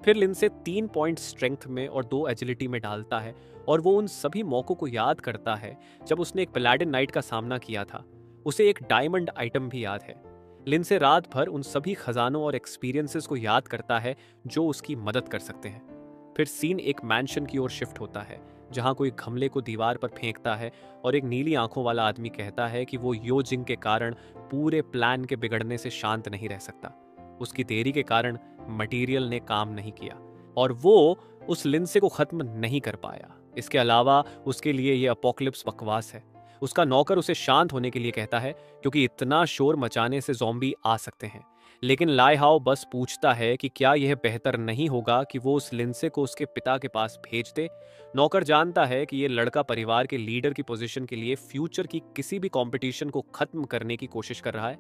फिर लिंसे 3 पॉइंट स्ट्रेंथ में और 2 एजिलिटी में डालता है और वो उन सभी मौकों को याद करता है जब उसने एक पैलाडिन नाइट का सामना किया था। उसे एक डायमंड आइटम भी याद है। लिंसे रात भर उन सभी खजानों और एक्सपीरियंसेस को याद करता है जो उसकी मदद कर सकते हैं। फिर सीन एक मैंशन की ओर शिफ्ट होता है, जहां कोई गमले को दीवार पर फेंकता है और एक नीली आंखों वाला आदमी कहता है कि वो यो जिंग के कारण पूरे प्लान के बिगड़ने से शांत नहीं रह सकता। उसकी देरी के कारण मटेरियल ने काम नहीं किया और वो उस लिंसे को खत्म नहीं कर पाया। इसके अलावा उसके लिए ये अपोकलिप्स बकवास है। उसका नौकर उसे शांत होने के लिए कहता है क्योंकि इतना शोर मचाने से ज़ॉम्बी आ सकते हैं, लेकिन लाइहाओ बस पूछता है कि क्या यह बेहतर नहीं होगा कि वो उस लिंसे को उसके पिता के पास भेज दे। नौकर जानता है कि यह लड़का परिवार के लीडर की पोजीशन के लिए फ्यूचर की किसी भी कंपटीशन को खत्म करने की कोशिश कर रहा है।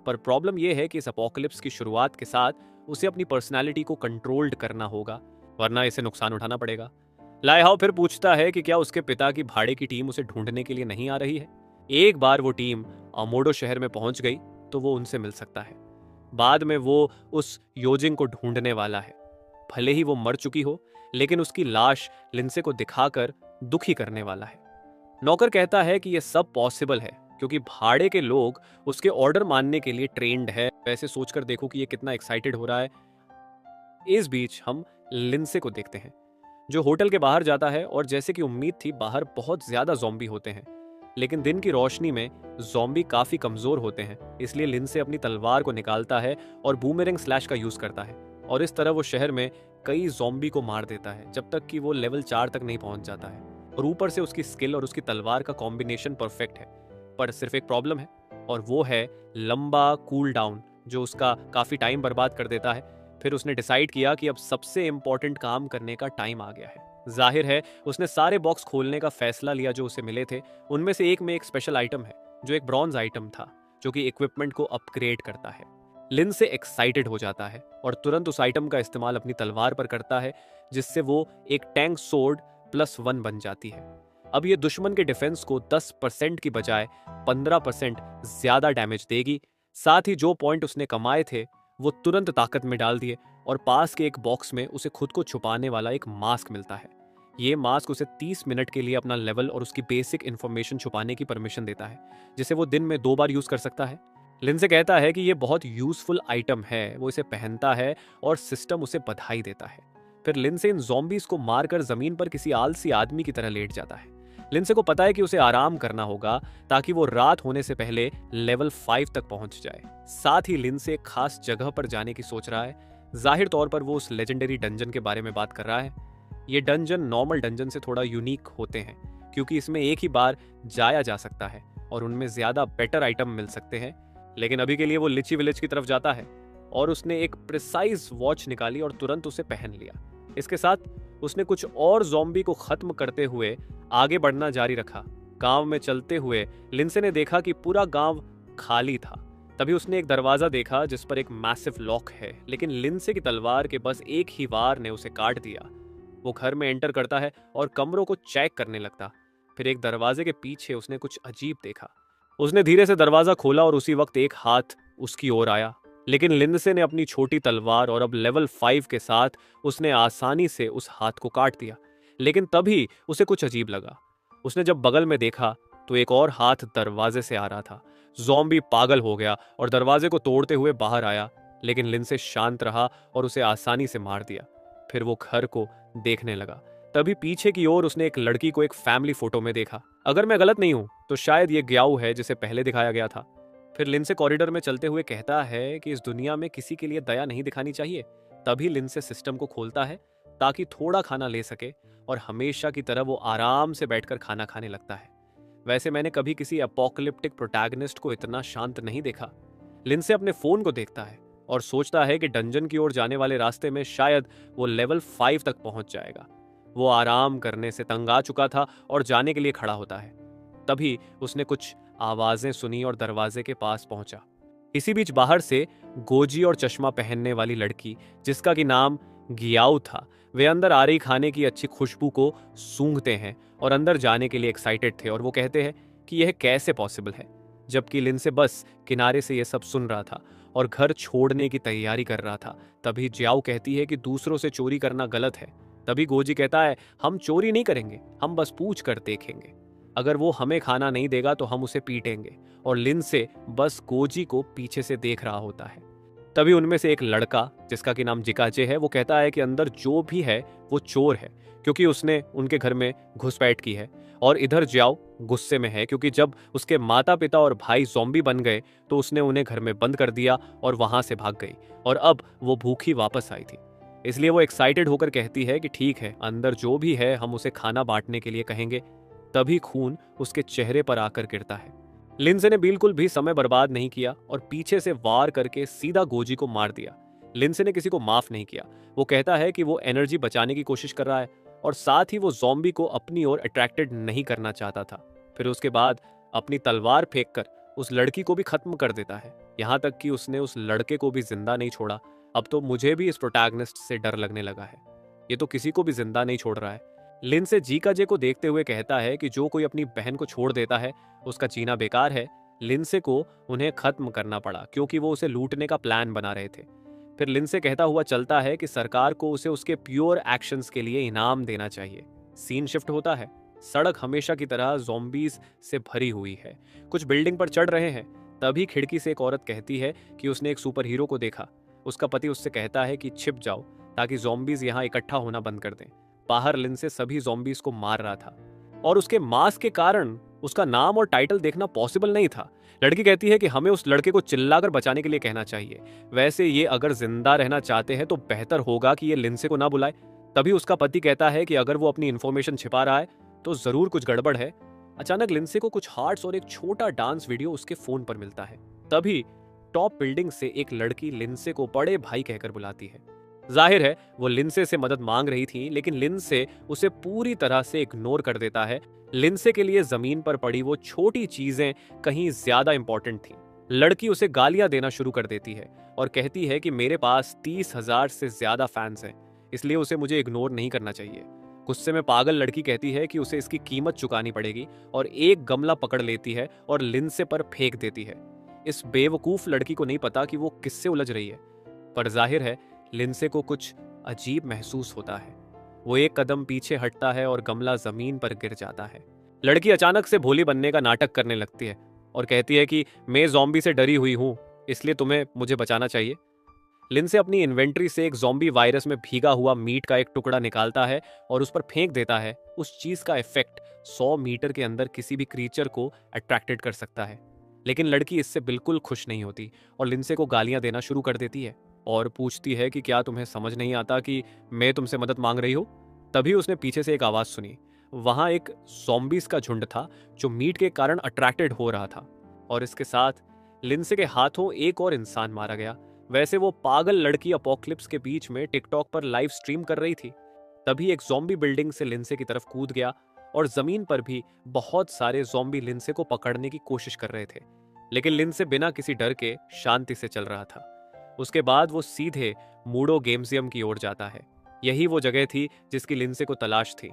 पर प्रॉब्लम यह है कि इस अपोकलिप्स की शुरुआत के साथ उसे अपनी पर्सनालिटी को कंट्रोल्ड करना होगा, वरना इसे नुकसान उठाना पड़ेगा। लाइहाओ फिर पूछता है कि क्या उसके पिता की भाड़े की टीम उसे ढूंढने के लिए नहीं आ रही है। एक बार वो टीम अमोडो शहर में पहुंच गई तो वो उनसे मिल सकता है। बाद में वो उस योजिंग को ढूंढने वाला है। भले ही वो मर चुकी हो, लेकिन उसकी लाश लिंसे को दिखाकर दुखी करने वाला है। नौकर कहता है कि यह सब पॉसिबल है क्योंकि भाड़े के लोग उसके ऑर्डर मानने के लिए ट्रेंड है। वैसे सोचकर देखो कि ये कितना एक्साइटेड हो रहा है। इस बीच हम लिंसे को देखते हैं जो होटल के बाहर जाता है, और जैसे कि उम्मीद थी बाहर बहुत ज्यादा ज़ॉम्बी होते हैं, लेकिन दिन की रोशनी में ज़ॉम्बी काफी कमजोर होते हैं। इसलिए लिंसे अपनी तलवार को निकालता है और बूमेरंग स्लैश का यूज करता है, और इस तरह वो शहर में कई ज़ॉम्बी को मार देता है जब तक कि वो लेवल 4 तक नहीं पहुंच जाता है। और ऊपर से उसकी स्किल और उसकी तलवार का कॉम्बिनेशन परफेक्ट है। पर सिर्फ एक प्रॉब्लम है, और वो है लंबा कूल डाउन जो उसका काफी टाइम बर्बाद कर देता है। फिर उसने डिसाइड किया कि अब सबसे इंपॉर्टेंट काम करने का टाइम आ गया है। जाहिर है उसने सारे बॉक्स खोलने का फैसला लिया जो उसे मिले थे। उनमें से एक में एक स्पेशल आइटम है जो एक ब्रॉन्ज आइटम था जो कि इक्विपमेंट को अपग्रेड करता है। लिंसे एक्साइटेड हो जाता है और तुरंत उस आइटम का इस्तेमाल अपनी तलवार पर करता है, जिससे वो एक टैंक सोर्ड +1 बन जाती है। अब ये दुश्मन के डिफेंस को 10% की बजाय 15% ज्यादा डैमेज देगी। साथ ही जो पॉइंट उसने कमाए थे वो तुरंत ताकत में डाल दिए, और पास के एक बॉक्स में उसे खुद को छुपाने वाला एक मास्क मिलता है। ये मास्क उसे 30 मिनट के लिए अपना लेवल और उसकी बेसिक इंफॉर्मेशन छुपाने की परमिशन देता है, जिसे वो दिन में 2 बार यूज कर सकता है। लिंसे कहता है कि ये बहुत यूजफुल आइटम है। वो इसे पहनता है और सिस्टम उसे बधाई देता है। फिर लिंसे इन ज़ॉम्बीज को मारकर जमीन पर किसी आलसी आदमी की तरह लेट जाता है। लिंसे को पता है कि उसे आराम करना होगा ताकि वो रात होने से पहले लेवल 5 तक पहुंच जाए। साथ ही लिंसे एक खास जगह पर जाने की सोच रहा है। जाहिर तौर पर वो उस लेजेंडरी डंजन के बारे में बात कर रहा है। ये डंजन नॉर्मल डंजन से थोड़ा यूनिक होते हैं क्योंकि इसमें एक ही बार जाया जा सकता है और उनमें ज्यादा बेटर आइटम मिल सकते हैं। लेकिन अभी के लिए वो लिची विलेज की तरफ जाता है और उसने एक प्रिसाइज वॉच निकाली और तुरंत उसे पहन लिया। इसके साथ उसने कुछ और ज़ॉम्बी को खत्म करते हुए आगे बढ़ना जारी रखा। गांव में चलते हुए लिंसे ने देखा कि पूरा गांव खाली था। तभी उसने एक दरवाजा देखा जिस पर एक मैसिव लॉक है, लेकिन लिंसे की तलवार के बस एक ही वार ने उसे काट दिया। वो घर में एंटर करता है और कमरों को चेक करने लगता। फिर एक दरवाजे के पीछे उसने कुछ अजीब देखा। उसने धीरे से दरवाजा खोला और उसी वक्त एक हाथ उसकी ओर आया, लेकिन लिंसे ने अपनी छोटी तलवार और अब लेवल 5 के साथ उसने आसानी से उस हाथ को काट दिया। लेकिन तभी उसे कुछ अजीब लगा। उसने जब बगल में देखा तो एक और हाथ दरवाजे से आ रहा था। ज़ॉम्बी पागल हो गया और दरवाजे को तोड़ते हुए बाहर आया, लेकिन लिंसे शांत रहा और उसे आसानी से मार दिया। फिर वो घर को देखने लगा। तभी पीछे की ओर उसने एक लड़की को एक फैमिली फोटो में देखा। अगर मैं गलत नहीं हूं तो शायद ये ग्याऊ है जिसे पहले दिखाया गया था। फिर लिंसे कॉरिडोर में चलते हुए कहता है कि इस दुनिया में किसी के लिए दया नहीं दिखानी चाहिए। तभी लिंसे सिस्टम को खोलता है ताकि थोड़ा खाना ले सके, और हमेशा की तरह वो आराम से बैठकर खाना खाने लगता है। वैसे मैंने कभी किसी अपोकलिप्टिक प्रोटैगनिस्ट को इतना शांत नहीं देखा। लिंसे अपने फोन को देखता है और सोचता है कि डंजन की ओर जाने वाले रास्ते में शायद वो लेवल 5 तक पहुंच जाएगा। वो आराम करने से तंग आ चुका था और जाने के लिए खड़ा होता है। तभी उसने कुछ आवाजें सुनी और दरवाजे के पास पहुंचा। इसी बीच बाहर से गोजी और चश्मा पहनने वाली लड़की, जिसका कि नाम गियाऊ था, वे अंदर आ रही खाने की अच्छी खुशबू को सूंघते हैं और अंदर जाने के लिए एक्साइटेड थे। और वो कहते हैं कि यह कैसे पॉसिबल है, जबकि लिंसे बस किनारे से यह सब सुन रहा था और घर छोड़ने की तैयारी कर रहा था। तभी जियाओ कहती है कि दूसरों से चोरी करना गलत है। तभी गोजी कहता है, हम चोरी नहीं करेंगे, हम बस पूछ कर देखेंगे। अगर वो हमें खाना नहीं देगा तो हम उसे पीटेंगे। और लिंसे बस गोजी को पीछे से देख रहा होता है। तभी उनमें से एक लड़का, जिसका कि नाम जिकाचे है, वो कहता है कि अंदर जो भी है वो चोर है क्योंकि उसने उनके घर में घुसपैठ की है। और इधर जियाओ गुस्से में है क्योंकि जब उसके माता पिता और भाई ज़ॉम्बी बन गए तो उसने उन्हें घर में बंद कर दिया और वहां से भाग गई, और अब वो भूखी वापस आई थी। इसलिए वो एक्साइटेड होकर कहती है कि ठीक है, अंदर जो भी है हम उसे खाना बांटने के लिए कहेंगे। तभी खून उसके चेहरे पर आकर गिरता है। लिंसे ने बिल्कुल भी समय बर्बाद नहीं किया और पीछे से वार करके सीधा गोजी को मार दिया। लिंसे ने किसी को माफ नहीं किया। वो कहता है कि वो एनर्जी बचाने की कोशिश कर रहा है और साथ ही वो ज़ॉम्बी को अपनी ओर अट्रैक्टेड नहीं करना चाहता था। फिर उसके बाद अपनी तलवार फेंककर उस लड़की को भी खत्म कर देता है। यहाँ तक कि उसने उस लड़के को भी जिंदा नहीं छोड़ा। अब तो मुझे भी इस प्रोटैगनिस्ट से डर लगने लगा है। ये तो किसी को भी जिंदा नहीं छोड़ रहा है। लिंडसे जीका को देखते हुए कहता है कि जो कोई अपनी बहन को छोड़ देता है उसका जीना बेकार है। लिंडसे को उन्हें खत्म करना पड़ा क्योंकि वो उसे लूटने का प्लान बना रहे थे। फिर लिंडसे कहता हुआ चलता है कि सरकार को उसे उसके प्योर एक्शंस के लिए इनाम देना चाहिए। सीन शिफ्ट होता है। सड़क हमेशा की तरह ज़ॉम्बीज से भरी हुई है। कुछ बिल्डिंग पर चढ़ रहे हैं। तभी खिड़की से एक औरत कहती है कि उसने एक सुपर हीरो को देखा। उसका पति उससे कहता है कि छिप जाओ ताकि ज़ॉम्बीज यहाँ इकट्ठा होना बंद कर दें। बाहर लिंडसे सभी ज़ॉम्बीज को मार रहा था और उसके मास्क के कारण उसका नाम और टाइटल देखना पॉसिबल नहीं था। लड़की कहती है कि हमें उस लड़के को चिल्लाकर बचाने के लिए कहना चाहिए। वैसे ये अगर जिंदा रहना चाहते हैं तो बेहतर होगा कि ये लिंडसे को ना बुलाए। तभी उसका पति कहता है कि अगर वो अपनी इन्फॉर्मेशन छिपा रहा है तो जरूर कुछ गड़बड़ है। अचानक लिंडसे को कुछ हार्ट्स और एक छोटा डांस वीडियो उसके फोन पर मिलता है। तभी टॉप बिल्डिंग से एक लड़की लिंडसे को बड़े भाई कहकर बुलाती है। जाहिर है वो लिंडसे से मदद मांग रही थी, लेकिन लिंडसे उसे पूरी तरह से इग्नोर कर देता है। लिंडसे के लिए जमीन पर पड़ी वो छोटी चीजें कहीं ज्यादा इंपॉर्टेंट थी। लड़की उसे गालियां देना शुरू कर देती है और कहती है कि मेरे पास 30,000 से ज्यादा फैंस हैं, इसलिए उसे मुझे इग्नोर नहीं करना चाहिए। गुस्से में पागल लड़की कहती है कि उसे इसकी कीमत चुकानी पड़ेगी और एक गमला पकड़ लेती है और लिंडसे पर फेंक देती है। इस बेवकूफ लड़की को नहीं पता कि वो किससे उलझ रही है, पर जाहिर है लिंडसे को कुछ अजीब महसूस होता है। वो एक कदम पीछे हटता है और गमला जमीन पर गिर जाता है। लड़की अचानक से भोली बनने का नाटक करने लगती है और कहती है कि मैं ज़ॉम्बी से डरी हुई हूं, इसलिए तुम्हें मुझे बचाना चाहिए। लिंडसे अपनी इन्वेंट्री से एक ज़ॉम्बी वायरस में भीगा हुआ मीट का एक टुकड़ा निकालता है और उस पर फेंक देता है। उस चीज का इफेक्ट 100 मीटर के अंदर किसी भी क्रीचर को अट्रैक्टेड कर सकता है। लेकिन लड़की इससे बिल्कुल खुश नहीं होती और लिंडसे को गालियां देना शुरू कर देती है और पूछती है कि क्या तुम्हें समझ नहीं आता कि मैं तुमसे मदद मांग रही हूँ। तभी उसने पीछे से एक आवाज सुनी। वहां एक ज़ॉम्बीज का झुंड था जो मीट के कारण अट्रैक्टेड हो रहा था और इसके साथ लिंडसे के हाथों एक और इंसान मारा गया। वैसे वो पागल लड़की अपोक्लिप्स के बीच में टिकटॉक पर लाइव स्ट्रीम कर रही थी। तभी एक ज़ॉम्बी बिल्डिंग से लिंडसे की तरफ कूद गया और जमीन पर भी बहुत सारे ज़ॉम्बी लिंडसे को पकड़ने की कोशिश कर रहे थे, लेकिन लिंडसे बिना किसी डर के शांति से चल रहा था। उसके बाद वो सीधे मूडो गेम्सियम की ओर जाता है। यही वो जगह थी जिसकी लिंडसे को तलाश थी।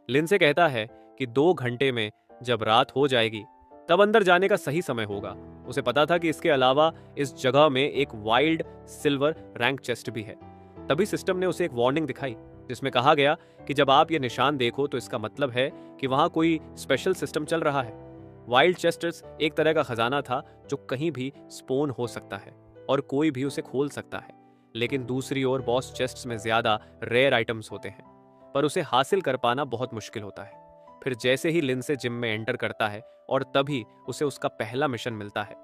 लिंडसे कहता है कि 2 घंटे में जब रात हो जाएगी तब अंदर जाने का सही समय होगा। उसे पता था कि इसके अलावा इस जगह में एक वाइल्ड सिल्वर रैंक चेस्ट भी है। तभी सिस्टम ने उसे एक वार्निंग दिखाई जिसमें कहा गया कि जब आप ये निशान देखो तो इसका मतलब है कि वहां कोई स्पेशल सिस्टम चल रहा है। वाइल्ड चेस्टर्स एक तरह का खजाना था जो कहीं भी स्पोन हो सकता है और कोई भी उसे खोल सकता है। लेकिन दूसरी ओर बॉस चेस्ट्स में ज्यादा रेयर आइटम्स होते हैं, पर उसे हासिल कर पाना बहुत मुश्किल होता है। फिर जैसे ही लिंडसे जिम में एंटर करता है और तभी उसे उसका पहला मिशन मिलता है।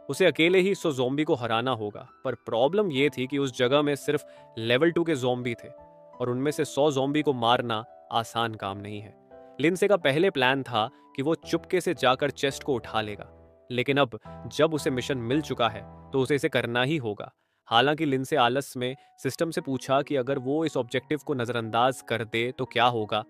उसे अकेले ही 100 ज़ॉम्बी को हराना होगा, पर प्रॉब्लम यह थी कि उस जगह में सिर्फ लेवल 2 के ज़ॉम्बी थे और उनमें से 100 ज़ॉम्बी को मारना आसान काम नहीं है। लिंडसे का पहले प्लान था कि वो चुपके से जाकर चेस्ट को उठा लेगा, लेकिन अब जब उसे मिशन मिल चुका है तो उसे इसे करना ही होगा। हालांकि लिंडसे आलस में सिस्टम से पूछा कि अगर वो इस ऑब्जेक्टिव को नजरअंदाज कर दे तो क्या होगा।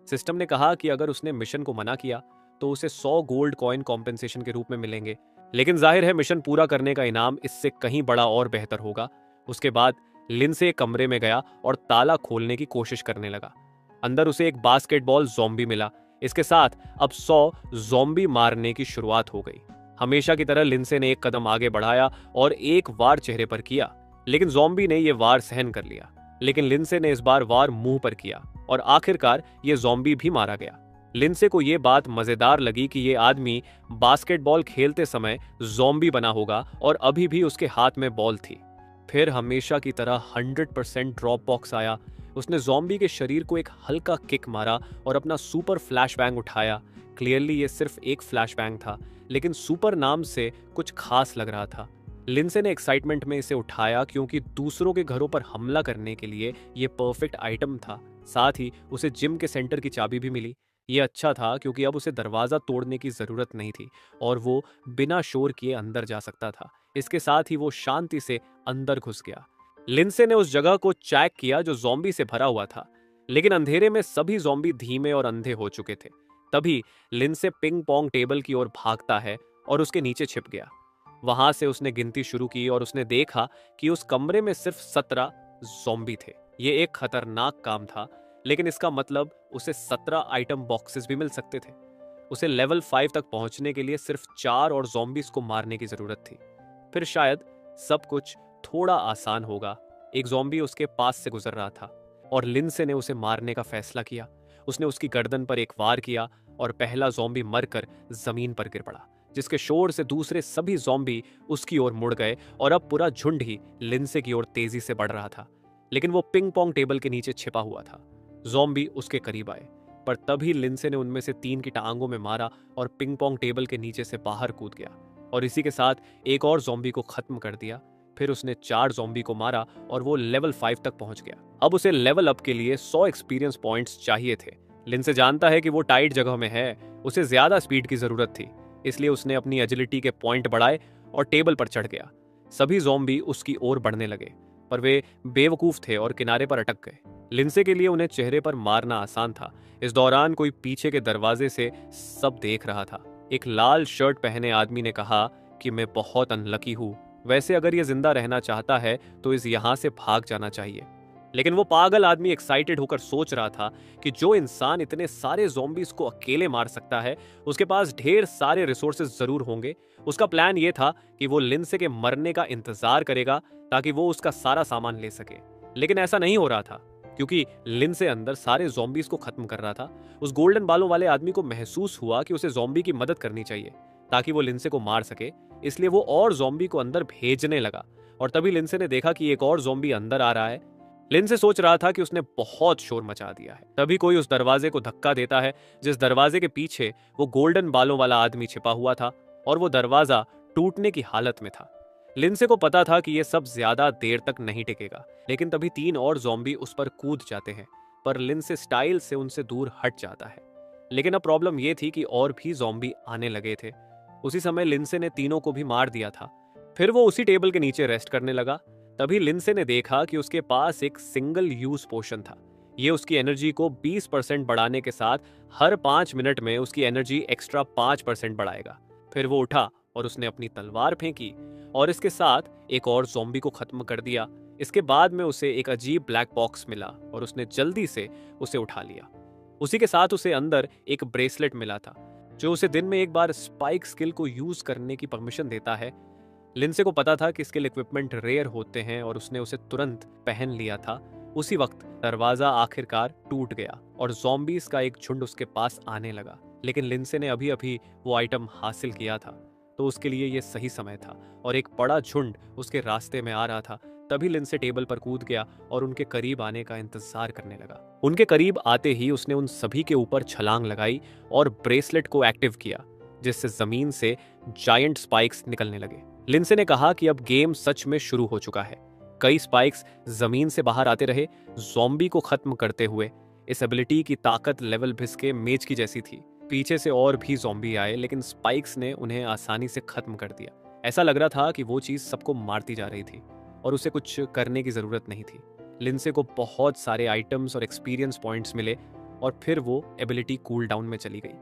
सिस्टम ने कहा कि अगर उसने मिशन को मना किया तो उसे 100 गोल्ड कॉइन कॉम्पेंसेशन के रूप में मिलेंगे, लेकिन जाहिर है मिशन पूरा करने का इनाम इससे कहीं बड़ा और बेहतर होगा। उसके बाद लिंडसे एक कमरे में गया और ताला खोलने की कोशिश करने लगा। अंदर उसे एक बास्केटबॉल ज़ॉम्बी मिला। इसके साथ अब 100 ज़ॉम्बी मारने की शुरुआत हो गई। हमेशा की तरह लिंडसे ने एक कदम आगे बढ़ाया और एक वार चेहरे पर किया, लेकिन ज़ॉम्बी ने यह वार सहन कर लिया। लेकिन लिंडसे ने इस बार वार मुंह पर किया और आखिरकार ये ज़ॉम्बी भी मारा गया। लिंडसे को यह बात मजेदार लगी कि ये आदमी बास्केटबॉल खेलते समय ज़ॉम्बी बना होगा और अभी भी उसके हाथ में बॉल थी। फिर हमेशा की तरह 100% ड्रॉप बॉक्स आया। उसने ज़ॉम्बी के शरीर को एक हल्का किक मारा और अपना सुपर फ्लैश बैंग उठाया। क्लियरली ये सिर्फ एक फ्लैश बैंग था, लेकिन सुपर नाम से कुछ खास लग रहा था। लिंडसे ने एक्साइटमेंट में इसे उठाया क्योंकि दूसरों के घरों पर हमला करने के लिए ये परफेक्ट आइटम था। साथ ही उसे जिम के सेंटर की चाबी भी मिली। ये अच्छा था क्योंकि अब उसे दरवाजा तोड़ने की जरूरत नहीं थी और वो बिना शोर किए अंदर जा सकता था। इसके साथ ही वो शांति से अंदर घुस गया। लिंडसे ने उस जगह को चेक किया जो ज़ॉम्बी से भरा हुआ था, लेकिन अंधेरे में सभी ज़ॉम्बी धीमे और अंधे हो चुके थे। तभी लिंडसे पिंग पोंग टेबल की ओर भागता है और उसके नीचे छिप गया। वहां से उसने गिनती शुरू की और उसने देखा कि उस कमरे में सिर्फ 17 ज़ॉम्बी थे। ये एक खतरनाक काम था, लेकिन इसका मतलब उसे 17 आइटम बॉक्सेस भी मिल सकते थे। उसे लेवल 5 तक पहुंचने के लिए सिर्फ 4 और ज़ॉम्बीज को मारने की जरूरत थी। फिर शायद सब कुछ थोड़ा आसान होगा। एक ज़ॉम्बी उसके पास से गुजर रहा था और लिंडसे ने उसे मारने का फैसला किया। उसने उसकी गर्दन पर एक वार किया और पहला ज़ॉम्बी मरकर जमीन पर गिर पड़ा, जिसके शोर से दूसरे सभी ज़ॉम्बी उसकी ओर मुड़ गए और अब पूरा झुंड ही लिंडसे की ओर तेजी से बढ़ रहा था। लेकिन वो पिंग पोंग टेबल के नीचे छिपा हुआ था। ज़ॉम्बी उसके करीब आए, पर तभी लिंडसे ने उनमें से 3 की टांगों में मारा और पिंग पोंग टेबल के नीचे से बाहर कूद गया और इसी के साथ एक और ज़ॉम्बी को खत्म कर दिया। फिर उसने 4 ज़ॉम्बी को मारा और वो लेवल 5 तक पहुंच गया। अब उसे लेवल अप के लिए 100 एक्सपीरियंस पॉइंट्स चाहिए थे। लिंडसे जानता है कि वो टाइट जगह में है, उसे ज्यादा स्पीड की जरूरत थी, इसलिए उसने अपनी एजिलिटी के पॉइंट बढ़ाए और टेबल पर चढ़ गया। सभी ज़ॉम्बी उसकी ओर बढ़ने लगे, पर वे बेवकूफ थे और किनारे पर अटक गए। लिंडसे के लिए उन्हें चेहरे पर मारना आसान था। इस दौरान कोई पीछे के दरवाजे से सब देख रहा था। एक लाल शर्ट पहने आदमी ने कहा कि मैं बहुत अनलकी हूं। वैसे अगर ये जिंदा रहना चाहता है तो इस यहां से भाग जाना चाहिए। लेकिन वो पागल आदमी एक्साइटेड होकर सोच रहा था कि जो इंसान इतने सारे ज़ॉम्बीज को अकेले मार सकता है, उसके पास ढेर सारे रिसोर्सेज जरूर होंगे। उसका प्लान ये था कि वो लिंडसे के मरने का इंतजार करेगा ताकि वो उसका सारा सामान ले सके। लेकिन ऐसा नहीं हो रहा था, क्योंकि लिंडसे अंदर सारे ज़ॉम्बीज को खत्म कर रहा था। उस गोल्डन बालों वाले आदमी को महसूस हुआ कि उसे ज़ॉम्बी की मदद करनी चाहिए ताकि वो लिंडसे को मार सके, इसलिए वो और ज़ॉम्बी को अंदर भेजने लगा। और तभी लिंडसे ने देखा कि एक और ज़ॉम्बी अंदर आ रहा है। लिंडसे सोच रहा था कि उसने बहुत शोर मचा दिया है। तभी कोई उस दरवाजे को धक्का देता है, जिस दरवाजे के पीछे वो गोल्डन बालों वाला आदमी छिपा हुआ था और वो दरवाजा टूटने की हालत में था। लिंडसे को पता था कि यह सब ज्यादा देर तक नहीं टिकेगा, लेकिन तभी 3 और ज़ॉम्बी उस पर कूद जाते हैं, पर लिंडसे स्टाइल से उनसे दूर हट जाता है। लेकिन अब प्रॉब्लम यह थी कि और भी ज़ॉम्बी आने लगे थे। उसी समय लिंडसे ने तीनों को भी मार दिया था। फिर वो उसी टेबल के नीचे रेस्ट करने लगा। तभी लिंडसे ने देखा कि उसके पास एक सिंगल यूज पोशन था। ये उसकी एनर्जी को 20% बढ़ाने के साथ हर 5 मिनट में उसकी एनर्जी एक्स्ट्रा 5% बढ़ाएगा। फिर वो उठा और उसने अपनी तलवार फेंकी और इसके साथ एक और ज़ॉम्बी को खत्म कर दिया। इसके बाद में उसे एक अजीब ब्लैक बॉक्स मिला और उसने जल्दी से उसे उठा लिया। उसी के साथ उसे अंदर एक ब्रेसलेट मिला था, जो उसे दिन में एक बार स्पाइक स्किल को यूज करने की परमिशन देता है। लिंडसे को पता था कि स्किल इक्विपमेंट रेयर होते हैं और उसने उसे तुरंत पहन लिया था। उसी वक्त दरवाजा आखिरकार टूट गया और ज़ॉम्बीज का एक झुंड उसके पास आने लगा। लेकिन लिंडसे ने अभी अभी वो आइटम हासिल किया था, तो उसके लिए ये सही समय था और एक बड़ा झुंड उसके रास्ते में आ रहा था। तभी लिंडसे टेबल पर कूद गया और उनके करीब आने का इंतजार करने लगा। उनके करीब आते ही उसने उन सभी के ऊपर छलांग लगाई और ब्रेसलेट को एक्टिव किया, जिससे जमीन से जायंट स्पाइक्स निकलने लगे। लिंडसे ने कहा कि अब गेम सच में शुरू हो चुका है। कई स्पाइक्स जमीन से बाहर आते रहे, ज़ॉम्बी को खत्म करते हुए। इस एबिलिटी की ताकत लेवल भिसके मेज की जैसी थी। पीछे से और भी ज़ॉम्बी आए, लेकिन स्पाइक्स ने उन्हें आसानी से खत्म कर दिया। ऐसा लग रहा था कि वो चीज सबको मारती जा रही थी और उसे कुछ करने की जरूरत नहीं थी। लिंडसे को बहुत सारे आइटम्स और एक्सपीरियंस पॉइंट्स मिले और फिर वो एबिलिटी कूल डाउन में चली गई।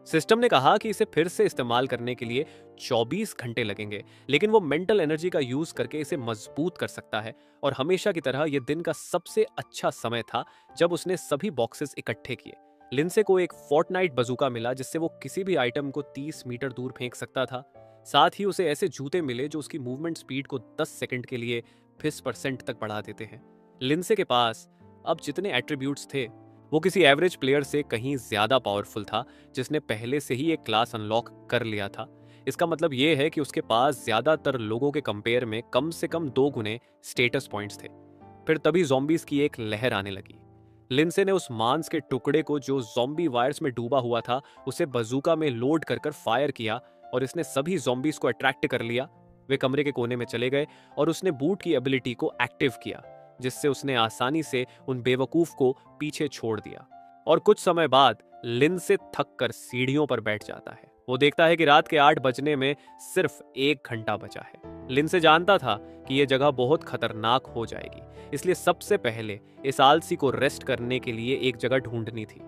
सिस्टम ने कहा कि इसे फिर से इस्तेमाल करने के लिए 24 घंटे लगेंगे, लेकिन वो मेंटल एनर्जी का यूज करके इसे मजबूत कर सकता है। और हमेशा की तरह यह दिन का सबसे अच्छा समय था जब उसने सभी बॉक्सेस इकट्ठे किए। लिंडसे को एक फोर्टनाइट बजूका मिला, जिससे वो किसी भी आइटम को 30 मीटर दूर फेंक सकता था। साथ ही उसे ऐसे जूते मिले जो उसकी मूवमेंट स्पीड को 10 सेकंड के लिए 20% तक बढ़ा देते हैं। लिंडसे के पास अब जितने एट्रीब्यूट्स थे वो किसी एवरेज प्लेयर से कहीं ज्यादा पावरफुल था, जिसने पहले से ही एक क्लास अनलॉक कर लिया था। इसका मतलब यह है कि उसके पास ज्यादातर लोगों के कंपेयर में कम से कम 2 गुने स्टेटस पॉइंट्स थे। फिर तभी ज़ॉम्बीज की एक लहर आने लगी। लिंडसे ने उस मांस के टुकड़े को जो ज़ॉम्बी वायर्स में डूबा हुआ था उसे बजूका में लोड कर फायर किया और इसने सभी ज़ॉम्बीज को अट्रैक्ट कर लिया। वे कमरे के कोने में चले गए और उसने बूट की एबिलिटी को एक्टिव किया, जिससे उसने आसानी से उन बेवकूफ को पीछे छोड़ दिया। और कुछ समय बाद लिंडसे थक कर सीढ़ियों पर बैठ जाता है। वो देखता है कि रात के 8 बजने में सिर्फ 1 घंटा बचा है। लिंडसे जानता था कि यह जगह बहुत खतरनाक हो जाएगी, इसलिए सबसे पहले इस आलसी को रेस्ट करने के लिए एक जगह ढूंढनी थी।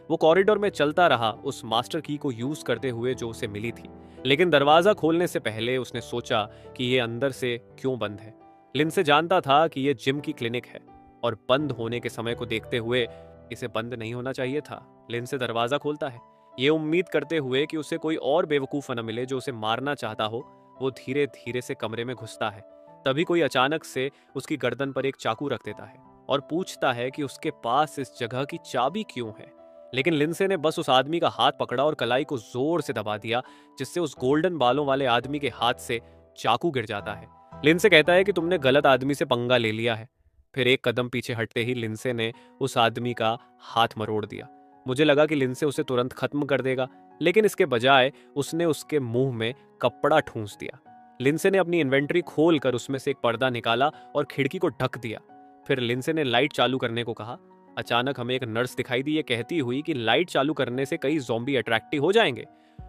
वो कॉरिडोर में चलता रहा उस मास्टर की को यूज करते हुए जो उसे मिली थी, लेकिन दरवाजा खोलने से पहले उसने सोचा कि ये अंदर से क्यों बंद है। लिंडसे जानता था कि ये जिम की क्लिनिक है और बंद होने के समय को देखते हुए इसे बंद नहीं होना चाहिए था। लिंडसे दरवाजा खोलता है, ये उम्मीद करते हुए कि उसे कोई और बेवकूफ न मिले जो उसे मारना चाहता हो। वो धीरे धीरे से कमरे में घुसता है। तभी कोई अचानक से उसकी गर्दन पर एक चाकू रख देता है और पूछता है कि उसके पास इस जगह की चाबी क्यों है। लेकिन लिंडसे ने बस उस आदमी का हाथ पकड़ा और कलाई को जोर से दबा दिया, जिससे उस गोल्डन बालों वाले आदमी के हाथ से चाकू गिर जाता है। लिंडसे कहता है कि तुमने गलत आदमी से पंगा ले लिया है। फिर एक कदम पीछे हटते ही लिंडसे ने उस आदमी का हाथ मरोड़ दिया। मुझे लगा कि लिंडसे उसे तुरंत खत्म कर देगा, लेकिन इसके बजाय उसने उसके मुंह में कपड़ा ठूंस दिया। लिंडसे ने अपनी इन्वेंट्री खोलकर उसमें से एक पर्दा निकाला और खिड़की को ढक दिया। फिर लिंडसे ने लाइट चालू करने को कहा। अचानक हमें एक नर्स दिखाई दी, ये कहती हुई कि लाइट चालू करने से कई ज़ॉम्बी अट्रैक्टिव हो जाएंगे।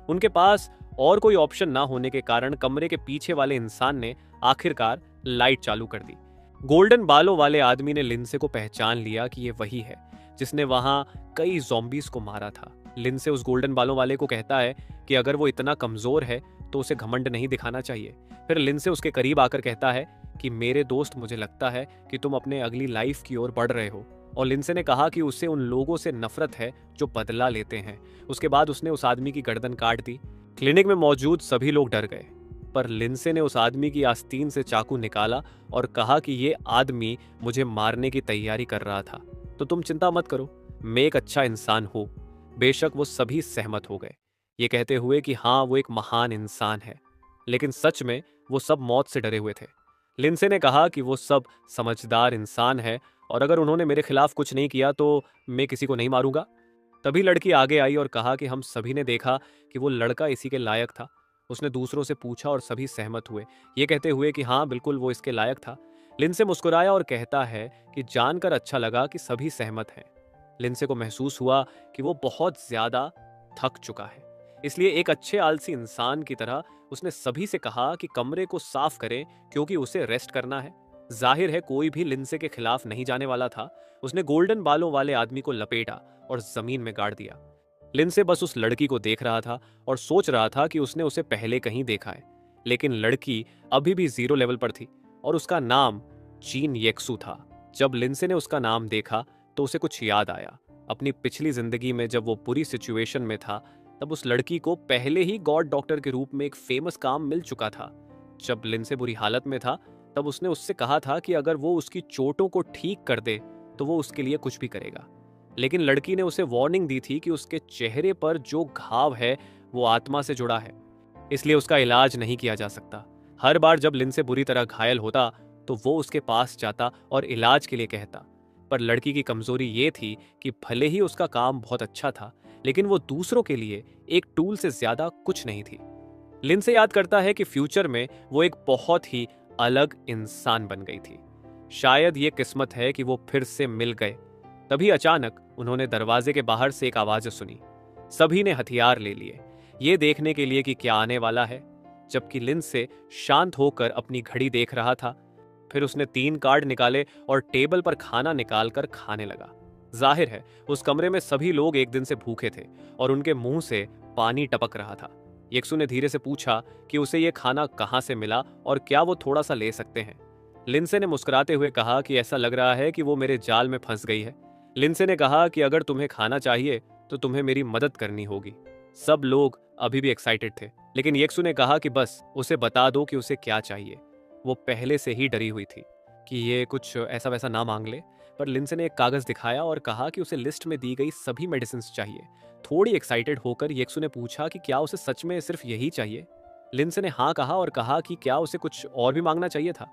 उनके पास और कोई ऑप्शन ना होने के कारण कमरे के पीछे वाले इंसान ने आखिरकार लाइट चालू कर दी। गोल्डन बालों वाले आदमी ने लिंडसे को पहचान लिया कि ये वही है जिसने वहां कई ज़ॉम्बीज को मारा था। लिंडसे उस गोल्डन बालों वाले को कहता है कि अगर वो इतना कमजोर है तो उसे घमंड नहीं दिखाना चाहिए। फिर लिंडसे उसके करीब आकर कहता है कि मेरे दोस्त, मुझे लगता है कि तुम अपने अगली लाइफ की ओर बढ़ रहे हो। और लिंडसे ने कहा कि उसे उन लोगों से नफरत है जो बदला लेते हैं। उसके बाद उसने उस आदमी की गर्दन काट दी। क्लिनिक में मौजूद सभी लोग डर गए, पर लिंडसे ने उस आदमी की आस्तीन से चाकू निकाला और कहा कि ये आदमी मुझे मारने की तैयारी कर रहा था, तो तुम चिंता मत करो, मैं एक अच्छा इंसान हूं। बेशक वो सभी सहमत हो गए, ये कहते हुए कि हाँ, वो एक महान इंसान है, लेकिन सच में वो सब मौत से डरे हुए थे। लिंडसे ने कहा कि वो सब समझदार इंसान है और अगर उन्होंने मेरे खिलाफ कुछ नहीं किया तो मैं किसी को नहीं मारूंगा। तभी लड़की आगे आई और कहा कि हम सभी ने देखा कि वो लड़का इसी के लायक था। उसने दूसरों से पूछा और सभी सहमत हुए, ये कहते हुए कि हाँ, बिल्कुल वो इसके लायक था। लिंडसे मुस्कुराया और कहता है कि जानकर अच्छा लगा कि सभी सहमत हैं। लिंडसे को महसूस हुआ कि वो बहुत ज्यादा थक चुका है, इसलिए एक अच्छे आलसी इंसान की तरह उसने सभी से कहा कि कमरे को साफ करें क्योंकि उसे रेस्ट करना है। जाहिर है कोई भी लिंडसे के खिलाफ नहीं जाने वाला था। उसने गोल्डन बालों वाले आदमी को लपेटा और जमीन में गाड़ दिया। लिंडसे बस उस लड़की को देख रहा था और सोच रहा था कि उसने उसे पहले कहीं देखा है, लेकिन लड़की अभी भी 0 लेवल पर थी और उसका नाम चीन येक्सू था। जब लिंडसे ने उसका नाम देखा तो उसे कुछ याद आया। अपनी पिछली जिंदगी में जब वो बुरी सिचुएशन में था, तब उस लड़की को पहले ही गॉड डॉक्टर के रूप में एक फेमस काम मिल चुका था। जब लिंडसे बुरी हालत में था, तब उसने उससे कहा था कि अगर वो उसकी चोटों को ठीक कर दे तो वो उसके लिए कुछ भी करेगा। लेकिन लड़की ने उसे वार्निंग दी थी कि उसके चेहरे पर जो घाव है वो आत्मा से जुड़ा है, इसलिए उसका इलाज नहीं किया जा सकता। हर बार जब लिंडसे बुरी तरह घायल होता तो वो उसके पास जाता और इलाज के लिए कहता, पर लड़की की कमजोरी ये थी कि भले ही उसका काम बहुत अच्छा था, लेकिन वो दूसरों के लिए एक टूल से ज्यादा कुछ नहीं थी। लिंडसे याद करता है कि फ्यूचर में वो एक बहुत ही अलग इंसान बन गई थी। शायद ये किस्मत है कि वो फिर से मिल गए। तभी अचानक उन्होंने दरवाजे के बाहर से एक आवाज सुनी। सभी ने हथियार ले लिए, ये देखने के लिए कि क्या आने वाला है, जबकि लिंडसे शांत होकर अपनी घड़ी देख रहा था। फिर उसने 3 कार्ड निकाले और टेबल पर खाना निकालकर खाने लगा। जाहिर है उस कमरे में सभी लोग एक दिन से भूखे थे और उनके मुंह से पानी टपक रहा था। येक्सू ने धीरे से पूछा कि उसे ये खाना कहाँ से मिला और क्या वो थोड़ा सा ले सकते हैं। लिंडसे ने मुस्कुराते हुए कहा कि ऐसा लग रहा है कि वो मेरे जाल में फंस गई है। लिंडसे ने कहा कि अगर तुम्हें खाना चाहिए तो तुम्हें मेरी मदद करनी होगी। सब लोग अभी भी एक्साइटेड थे, लेकिन येक्सू ने कहा कि बस उसे बता दो कि उसे क्या चाहिए। वो पहले से ही डरी हुई थी कि ये कुछ ऐसा वैसा ना मांग ले, पर लिंडसे ने एक कागज दिखाया और कहा कि उसे लिस्ट में दी गई सभी मेडिसिन चाहिए। थोड़ी एक्साइटेड होकर येक्सू ने पूछा कि क्या उसे सच में सिर्फ यही चाहिए। लिंडसे ने हाँ कहा और कहा कि क्या उसे कुछ और भी मांगना चाहिए था।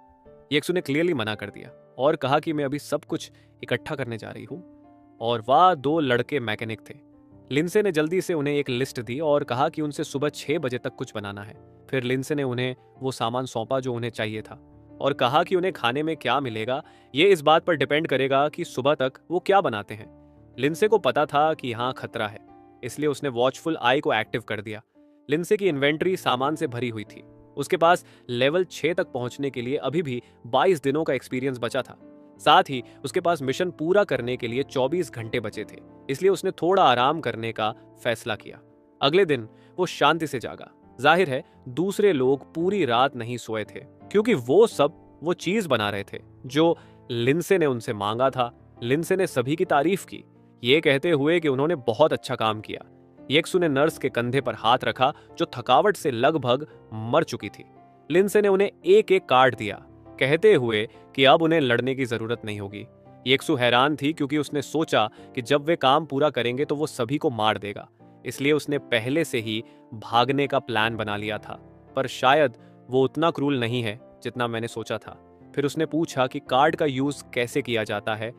येक्सू ने क्लियरली मना कर दिया और कहा कि मैं अभी सब कुछ इकट्ठा करने जा रही हूँ। और वह 2 लड़के मैकेनिक थे। लिंडसे ने जल्दी से उन्हें एक लिस्ट दी और कहा कि उनसे सुबह 6 बजे तक कुछ बनाना है। फिर लिंडसे ने उन्हें वो सामान सौंपा जो उन्हें चाहिए था और कहा कि उन्हें खाने में क्या मिलेगा ये इस बात पर डिपेंड करेगा कि सुबह तक वो क्या बनाते हैं। लिंडसे को पता था कि यहाँ खतरा है, इसलिए उसने वॉचफुल आई को एक्टिव कर दिया। लिंडसे की इन्वेंट्री सामान से भरी हुई थी। उसके पास लेवल 6 तक पहुंचने के लिए अभी भी 22 दिनों का एक्सपीरियंस बचा था। साथ ही उसके पास मिशन पूरा करने के लिए 24 घंटे बचे थे, इसलिए उसने थोड़ा आराम करने का फैसला किया। अगले दिन वो शांति से जागा। जाहिर है दूसरे लोग पूरी रात नहीं सोए थे, क्योंकि वो चीज बना रहे थे जो लिंसे ने उनसे मांगा था। लिंसे ने सभी की तारीफ की, ये कहते हुए कि उन्होंने बहुत अच्छा काम किया। येक्सु ने नर्स के कंधे पर हाथ रखा जो थकावट से लगभग मर चुकी थी। लिंसे ने उन्हें एक एक कार्ड दिया, कहते हुए कि अब उन्हें लड़ने की जरूरत नहीं होगी। येक्सु हैरान थी, क्योंकि उसने सोचा कि जब वे काम पूरा करेंगे तो वो सभी को मार देगा, इसलिए उसने पहले से ही भागने का प्लान बना लिया था। पर शायद वो उतना क्रूल नहीं है जितना मैंने सोचा था। फिर उसने पूछा कि कार्ड का यूज कैसे किया जाता है।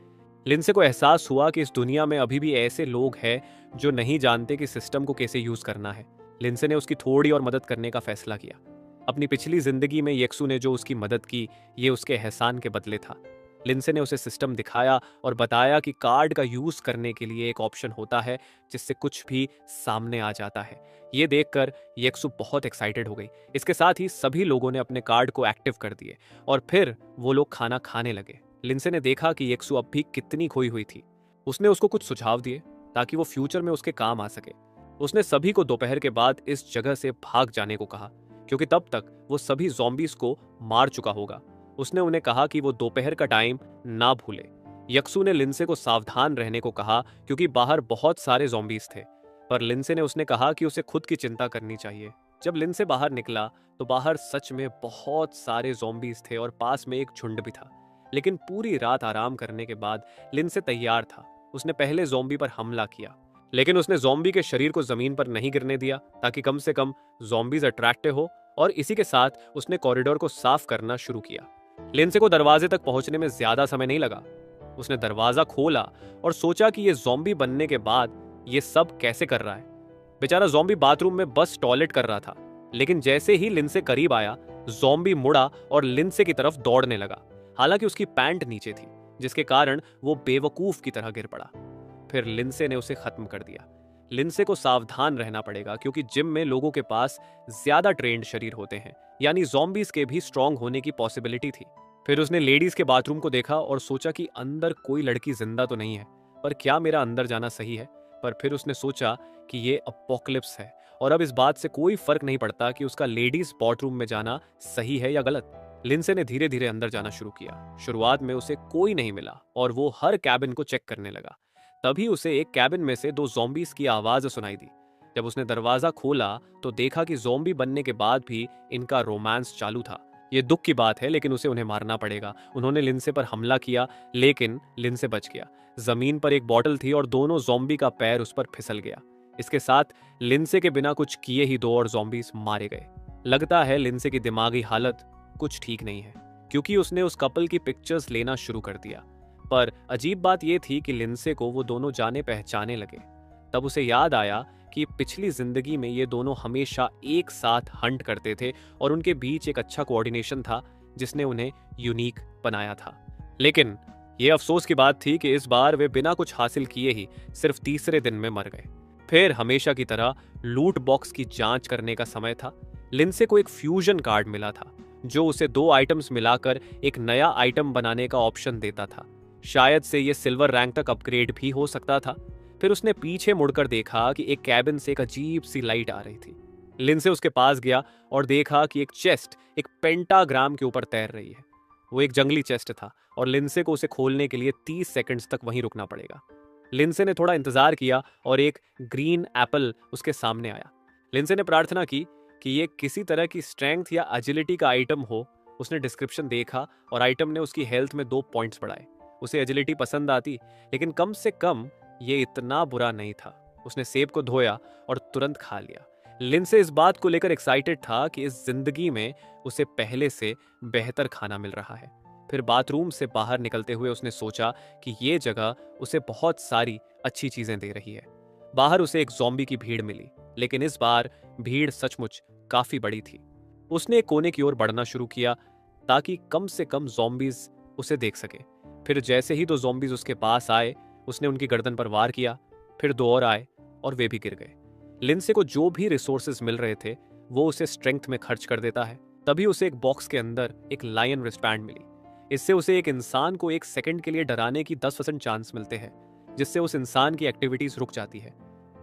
लिंसे को एहसास हुआ कि इस दुनिया में अभी भी ऐसे लोग हैं जो नहीं जानते कि सिस्टम को कैसे यूज करना है। लिंसे ने उसकी थोड़ी और मदद करने का फैसला किया। अपनी पिछली जिंदगी में येक्सु ने जो उसकी मदद की, ये उसके एहसान के बदले था। लिंसे ने उसे सिस्टम दिखाया और बताया कि कार्ड का यूज करने के लिए एक ऑप्शन होता है जिससे कुछ भी सामने आ जाता है। ये देखकर येक्सु बहुत एक्साइटेड हो गई। इसके साथ ही सभी लोगों ने अपने कार्ड को एक्टिव कर दिए और फिर वो लोग खाना खाने लगे। लिंसे ने देखा कि येक्सु अब भी कितनी खोई हुई थी। उसने उसको कुछ सुझाव दिए ताकि वो फ्यूचर में उसके काम आ सके। उसने सभी को दोपहर के बाद इस जगह से भाग जाने को कहा, क्योंकि तब तक वो सभी ज़ॉम्बीज को मार चुका होगा। उसने उन्हें कहा कि वो दोपहर का टाइम ना भूले। यक्सु ने लिंसे को सावधान रहने को कहा, क्योंकि बाहर बहुत सारे ज़ॉम्बीज थे। पर लिंसे ने उसने कहा कि उसे खुद की चिंता करनी चाहिए। जब लिंसे बाहर निकला तो बाहर सच में बहुत सारे ज़ॉम्बीज थे और पास में एक झुंड भी था। लेकिन पूरी रात आराम करने के बाद लिंसे तैयार था। उसने पहले ज़ॉम्बी पर हमला किया, लेकिन उसने ज़ॉम्बी के शरीर को जमीन पर नहीं गिरने दिया ताकि कम से कम ज़ॉम्बीज अट्रैक्टिव हो, और इसी के साथ उसने कॉरिडोर को साफ करना शुरू किया। लिंसे को दरवाजे तक पहुंचने में ज्यादा समय नहीं लगा। उसने दरवाजा खोला और सोचा कि ये ज़ॉम्बी बनने के बाद ये सब कैसे कर रहा है। बेचारा ज़ॉम्बी बाथरूम में बस टॉयलेट कर रहा था, लेकिन जैसे ही लिंसे करीब आया, ज़ॉम्बी मुड़ा और लिंसे की तरफ दौड़ने लगा। हालांकि उसकी पैंट नीचे थी, जिसके कारण वो बेवकूफ की तरह गिर पड़ा। फिर लिंसे ने उसे खत्म कर दिया। लिंसे को सावधान रहना पड़ेगा, क्योंकि जिम में लोगों के पास ज्यादा ट्रेंड शरीर होते हैं, यानी ज़ॉम्बीज के भी स्ट्रांग होने की पॉसिबिलिटी थी। फिर उसने लेडीज के बाथरूम को देखा और सोचा कि अंदर कोई लड़की जिंदा तो नहीं है, पर क्या मेरा अंदर जाना सही है। पर फिर उसने सोचा कि ये अपोकलिप्स है और अब इस बात से कोई फर्क नहीं पड़ता कि उसका लेडीज बाथरूम में जाना सही है या गलत। लिंसे ने धीरे धीरे अंदर जाना शुरू किया। शुरुआत में उसे कोई नहीं मिला और वो हर कैबिन को चेक करने लगा। तभी उसे एक कैबिन में से 2 ज़ॉम्बीज की आवाज सुनाई दी। जब उसने दरवाजा खोला तो देखा कि ज़ॉम्बी बनने के बाद भी इनका रोमांस चालू था। ये दुख की बात है, लेकिन उसे उन्हें मारना पड़ेगा। उन्होंने लिंसे पर हमला किया, लेकिन लिंसे बच गया। जमीन पर एक बॉटल थी और दोनों ज़ॉम्बी का पैर उस पर फिसल गया। इसके साथ लिंसे के बिना कुछ किए ही 2 और ज़ॉम्बीज मारे गए। लगता है लिंसे की दिमागी हालत कुछ ठीक नहीं है, क्योंकि उसने उस कपल की पिक्चर्स लेना शुरू कर दिया। पर अजीब बात यह थी कि लिंसे को वो दोनों जाने पहचाने लगे। तब उसे याद आया कि पिछली जिंदगी में ये दोनों हमेशा एक साथ हंट करते थे और उनके बीच एक अच्छा कोऑर्डिनेशन था जिसने उन्हें यूनिक बनाया था। लेकिन ये अफसोस की बात थी कि इस बार वे बिना कुछ हासिल किए ही सिर्फ तीसरे दिन में मर गए। फिर हमेशा की तरह लूट बॉक्स की जांच करने का समय था। लिंसे को एक फ्यूजन कार्ड मिला था जो उसे 2 आइटम्स मिलाकर एक नया आइटम बनाने का ऑप्शन देता था। शायद से ये सिल्वर रैंक तक अपग्रेड भी हो सकता था। फिर उसने पीछे मुड़कर देखा कि एक कैबिन से एक अजीब सी लाइट आ रही थी। लिंसे उसके पास गया और देखा कि एक चेस्ट एक पेंटाग्राम के ऊपर तैर रही है। वो एक जंगली चेस्ट था और लिंसे को उसे खोलने के लिए 30 सेकंड्स तक वहीं रुकना पड़ेगा। लिंसे ने थोड़ा इंतजार किया और एक ग्रीन एप्पल उसके सामने आया। लिंसे ने प्रार्थना की कि ये किसी तरह की स्ट्रेंथ या एजिलिटी का आइटम हो। उसने डिस्क्रिप्शन देखा और आइटम ने उसकी हेल्थ में 2 पॉइंट्स बढ़ाए। उसे एजिलिटी पसंद आती, लेकिन कम से कम ये इतना बुरा नहीं था। उसने सेब को धोया और तुरंत खा लिया। लिंसे इस बात को लेकर एक्साइटेड था कि इस जिंदगी में उसे पहले से बेहतर खाना मिल रहा है। फिर बाथरूम से बाहर निकलते हुए उसने सोचा कि ये जगह उसे बहुत सारी अच्छी चीजें दे रही है। बाहर उसे एक ज़ॉम्बी की भीड़ मिली, लेकिन इस बार भीड़ सचमुच काफी बड़ी थी। उसने एक कोने की ओर बढ़ना शुरू किया ताकि कम से कम ज़ॉम्बीज उसे देख सके। फिर जैसे ही 2 ज़ॉम्बीज उसके पास आए, उसने उनकी गर्दन पर वार किया। फिर 2 और आए और वे भी गिर गए। लिंसे को जो भी रिसोर्सेज मिल रहे थे वो उसे स्ट्रेंथ में खर्च कर देता है। तभी उसे एक बॉक्स के अंदर एक लायन रिस्टबैंड मिली। इससे उसे एक इंसान को एक सेकंड के लिए डराने की 10% चांस मिलते हैं, जिससे उस इंसान की एक्टिविटीज रुक जाती है।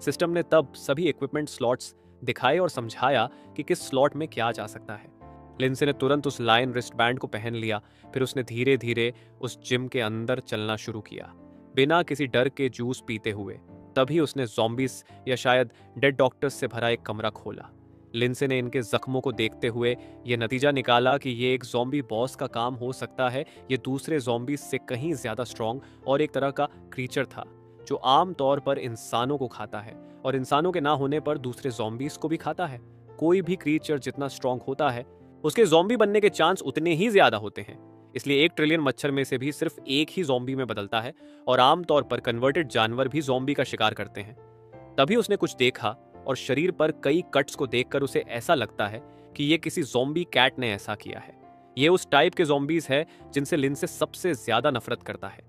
सिस्टम ने तब सभी इक्विपमेंट स्लॉट्स दिखाए और समझाया कि किस स्लॉट में क्या जा सकता है। लिंसे ने तुरंत उस लायन रिस्ट बैंड को पहन लिया। फिर उसने धीरे धीरे उस जिम के अंदर चलना शुरू किया, बिना किसी डर के जूस पीते हुए। तभी उसने ज़ॉम्बीज या शायद डेड डॉक्टर्स से भरा एक कमरा खोला। लिंसे ने इनके जख्मों को देखते हुए यह नतीजा निकाला कि ये एक ज़ॉम्बी बॉस का काम हो सकता है। ये दूसरे ज़ॉम्बीज से कहीं ज्यादा स्ट्रॉन्ग और एक तरह का क्रीचर था जो आम तौर पर इंसानों को खाता है और इंसानों के ना होने पर दूसरे ज़ॉम्बीज को भी खाता है। कोई भी क्रीचर जितना स्ट्रॉन्ग होता है, उसके ज़ॉम्बी बनने के चांस उतने ही ज्यादा होते हैं। इसलिए 1 ट्रिलियन मच्छर में से भी सिर्फ एक ही ज़ॉम्बी में बदलता है और आमतौर पर कन्वर्टेड जानवर भी ज़ॉम्बी का शिकार करते हैं। तभी उसने कुछ देखा और शरीर पर कई कट्स को देखकर उसे ऐसा लगता है कि ये किसी ज़ॉम्बी कैट ने ऐसा किया है। ये उस टाइप के ज़ॉम्बीज है जिनसे लिंसे सबसे ज्यादा नफरत करता है,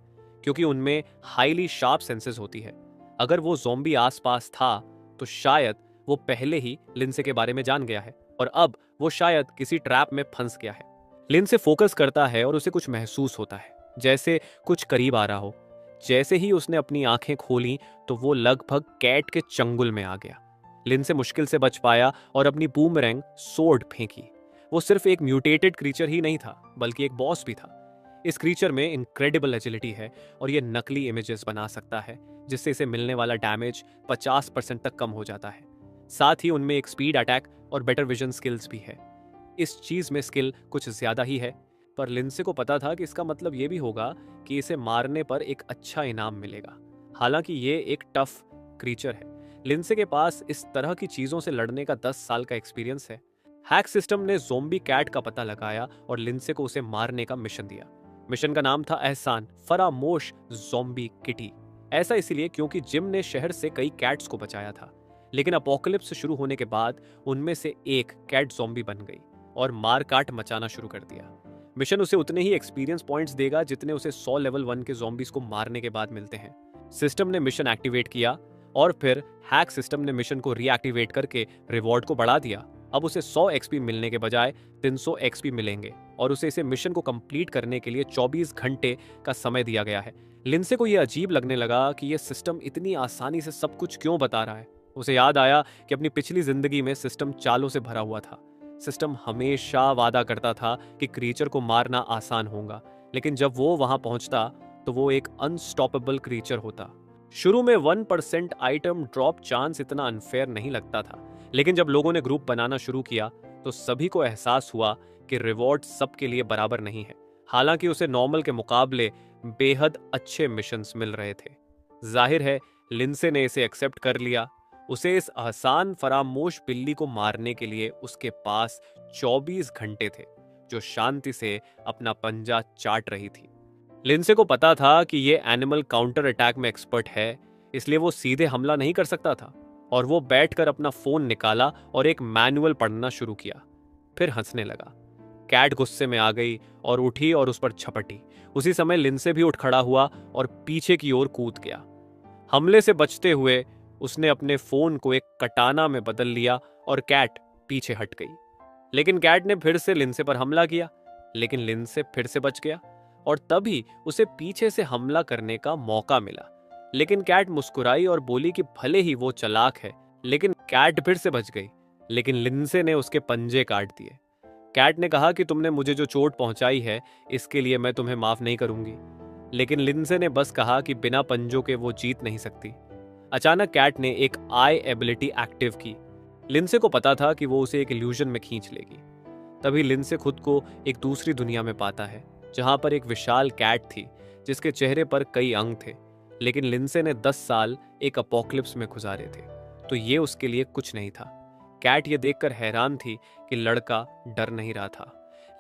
क्योंकि उनमें हाईली शार्प सेंसेस होती है। अगर वो ज़ॉम्बी आसपास था तो शायद वो पहले ही लिंसे के बारे में जान गया है और अब वो शायद किसी ट्रैप में फंस गया है। लिंसे फोकस करता है और उसे कुछ महसूस होता है, जैसे कुछ करीब आ रहा हो। जैसे ही उसने अपनी आंखें खोली तो वो लगभग कैट के चंगुल में आ गया। लिंसे मुश्किल से बच पाया और अपनी बूमरैंग सोर्ड फेंकी। वो सिर्फ एक म्यूटेटेड क्रीचर ही नहीं था, बल्कि एक बॉस भी था। इस क्रीचर में इनक्रेडिबल एजिलिटी है और ये नकली इमेजेस बना सकता है, जिससे इसे मिलने वाला डैमेज 50% तक कम हो जाता है। साथ ही उनमें एक स्पीड अटैक और बेटर विजन स्किल्स भी है। इस चीज में स्किल कुछ ज्यादा ही है, पर लिंसे को पता था कि इसका मतलब ये भी होगा कि इसे मारने पर एक अच्छा इनाम मिलेगा। हालांकि ये एक टफ क्रीचर है, लिंसे के पास इस तरह की चीजों से लड़ने का 10 साल का एक्सपीरियंस है। हैक सिस्टम ने ज़ोंबी कैट का पता लगाया और लिंसे को उसे मारने का मिशन दिया। मिशन का नाम था एहसान फरामोश ज़ोंबी किटी। ऐसा इसलिए क्योंकि जिम ने शहर से कई कैट्स को बचाया था, लेकिन अपोकलिप्स शुरू होने के बाद उनमें से एक कैट ज़ोंबी बन गई और मार काट मचाना शुरू कर दिया। मिशन उसे उतने ही एक्सपीरियंस पॉइंट्स देगा जितने उसे 100 लेवल 1 के ज़ॉम्बीज को मारने के बाद मिलते हैं। सिस्टम ने मिशन एक्टिवेट किया और फिर हैक सिस्टम ने मिशन को रीएक्टिवेट करके रिवॉर्ड को बढ़ा दिया। अब उसे 100 एक्सपी मिलने के बजाय 300 एक्सपी मिलेंगे और उसे इसे मिशन को कंप्लीट करने के लिए 24 घंटे का समय दिया गया है। लिंसे को यह अजीब लगने लगा कि यह सिस्टम इतनी आसानी से सब कुछ क्यों बता रहा है। उसे याद आया कि अपनी पिछली जिंदगी में सिस्टम चालों से भरा हुआ था। सिस्टम हमेशा वादा करता था कि क्रीचर को मारना आसान होगा, लेकिन जब वो वहां पहुंचता तो वो एक अनस्टॉपेबल क्रीचर होता। शुरू में 1% आइटम ड्रॉप चांस इतना अनफेयर नहीं लगता था, लेकिन जब लोगों ने ग्रुप बनाना शुरू किया तो सभी को एहसास हुआ कि रिवॉर्ड सबके लिए बराबर नहीं है। हालांकि उसे नॉर्मल के मुकाबले बेहद अच्छे मिशंस मिल रहे थे। जाहिर है लिंसे ने इसे एक्सेप्ट कर लिया। उसे इस आसान फरामोश बिल्ली को मारने के लिए उसके पास 24 घंटे थे, जो शांति से अपना पंजा चाट रही थी। लिंसे को पता था कि ये एनिमल काउंटर अटैक में एक्सपर्ट है, इसलिए वो सीधे हमला नहीं कर सकता था और वो बैठकर अपना फोन निकाला और एक मैनुअल पढ़ना शुरू किया। फिर हंसने लगा। कैट गुस्से में आ गई और उठी और उस पर झपटी। उसी समय लिंसे भी उठ खड़ा हुआ और पीछे की ओर कूद गया। हमले से बचते हुए उसने अपने फोन को एक कटाना में बदल लिया और कैट पीछे हट गई। लेकिन कैट ने फिर से लिंसे पर हमला किया, लेकिन लिंसे फिर से बच गया और तभी उसे पीछे से हमला करने का मौका मिला। लेकिन कैट मुस्कुराई और बोली कि भले ही वो चालाक है, लेकिन कैट फिर से बच गई। लेकिन लिंसे ने उसके पंजे काट दिए। कैट ने कहा कि तुमने मुझे जो चोट पहुंचाई है इसके लिए मैं तुम्हें माफ नहीं करूंगी, लेकिन लिंसे ने बस कहा कि बिना पंजों के वो जीत नहीं सकती। अचानक कैट ने एक आई एबिलिटी एक्टिव की। लिंसे को पता था कि वो उसे एक इल्यूजन में खींच लेगी। तभी लिंसे खुद को एक दूसरी दुनिया में पाता है, जहां पर एक विशाल कैट थी जिसके चेहरे पर कई अंग थे। लेकिन लिंसे ने 10 साल एक अपोकलिप्स में गुजारे थे, तो ये उसके लिए कुछ नहीं था। कैट ये देखकर हैरान थी कि लड़का डर नहीं रहा था।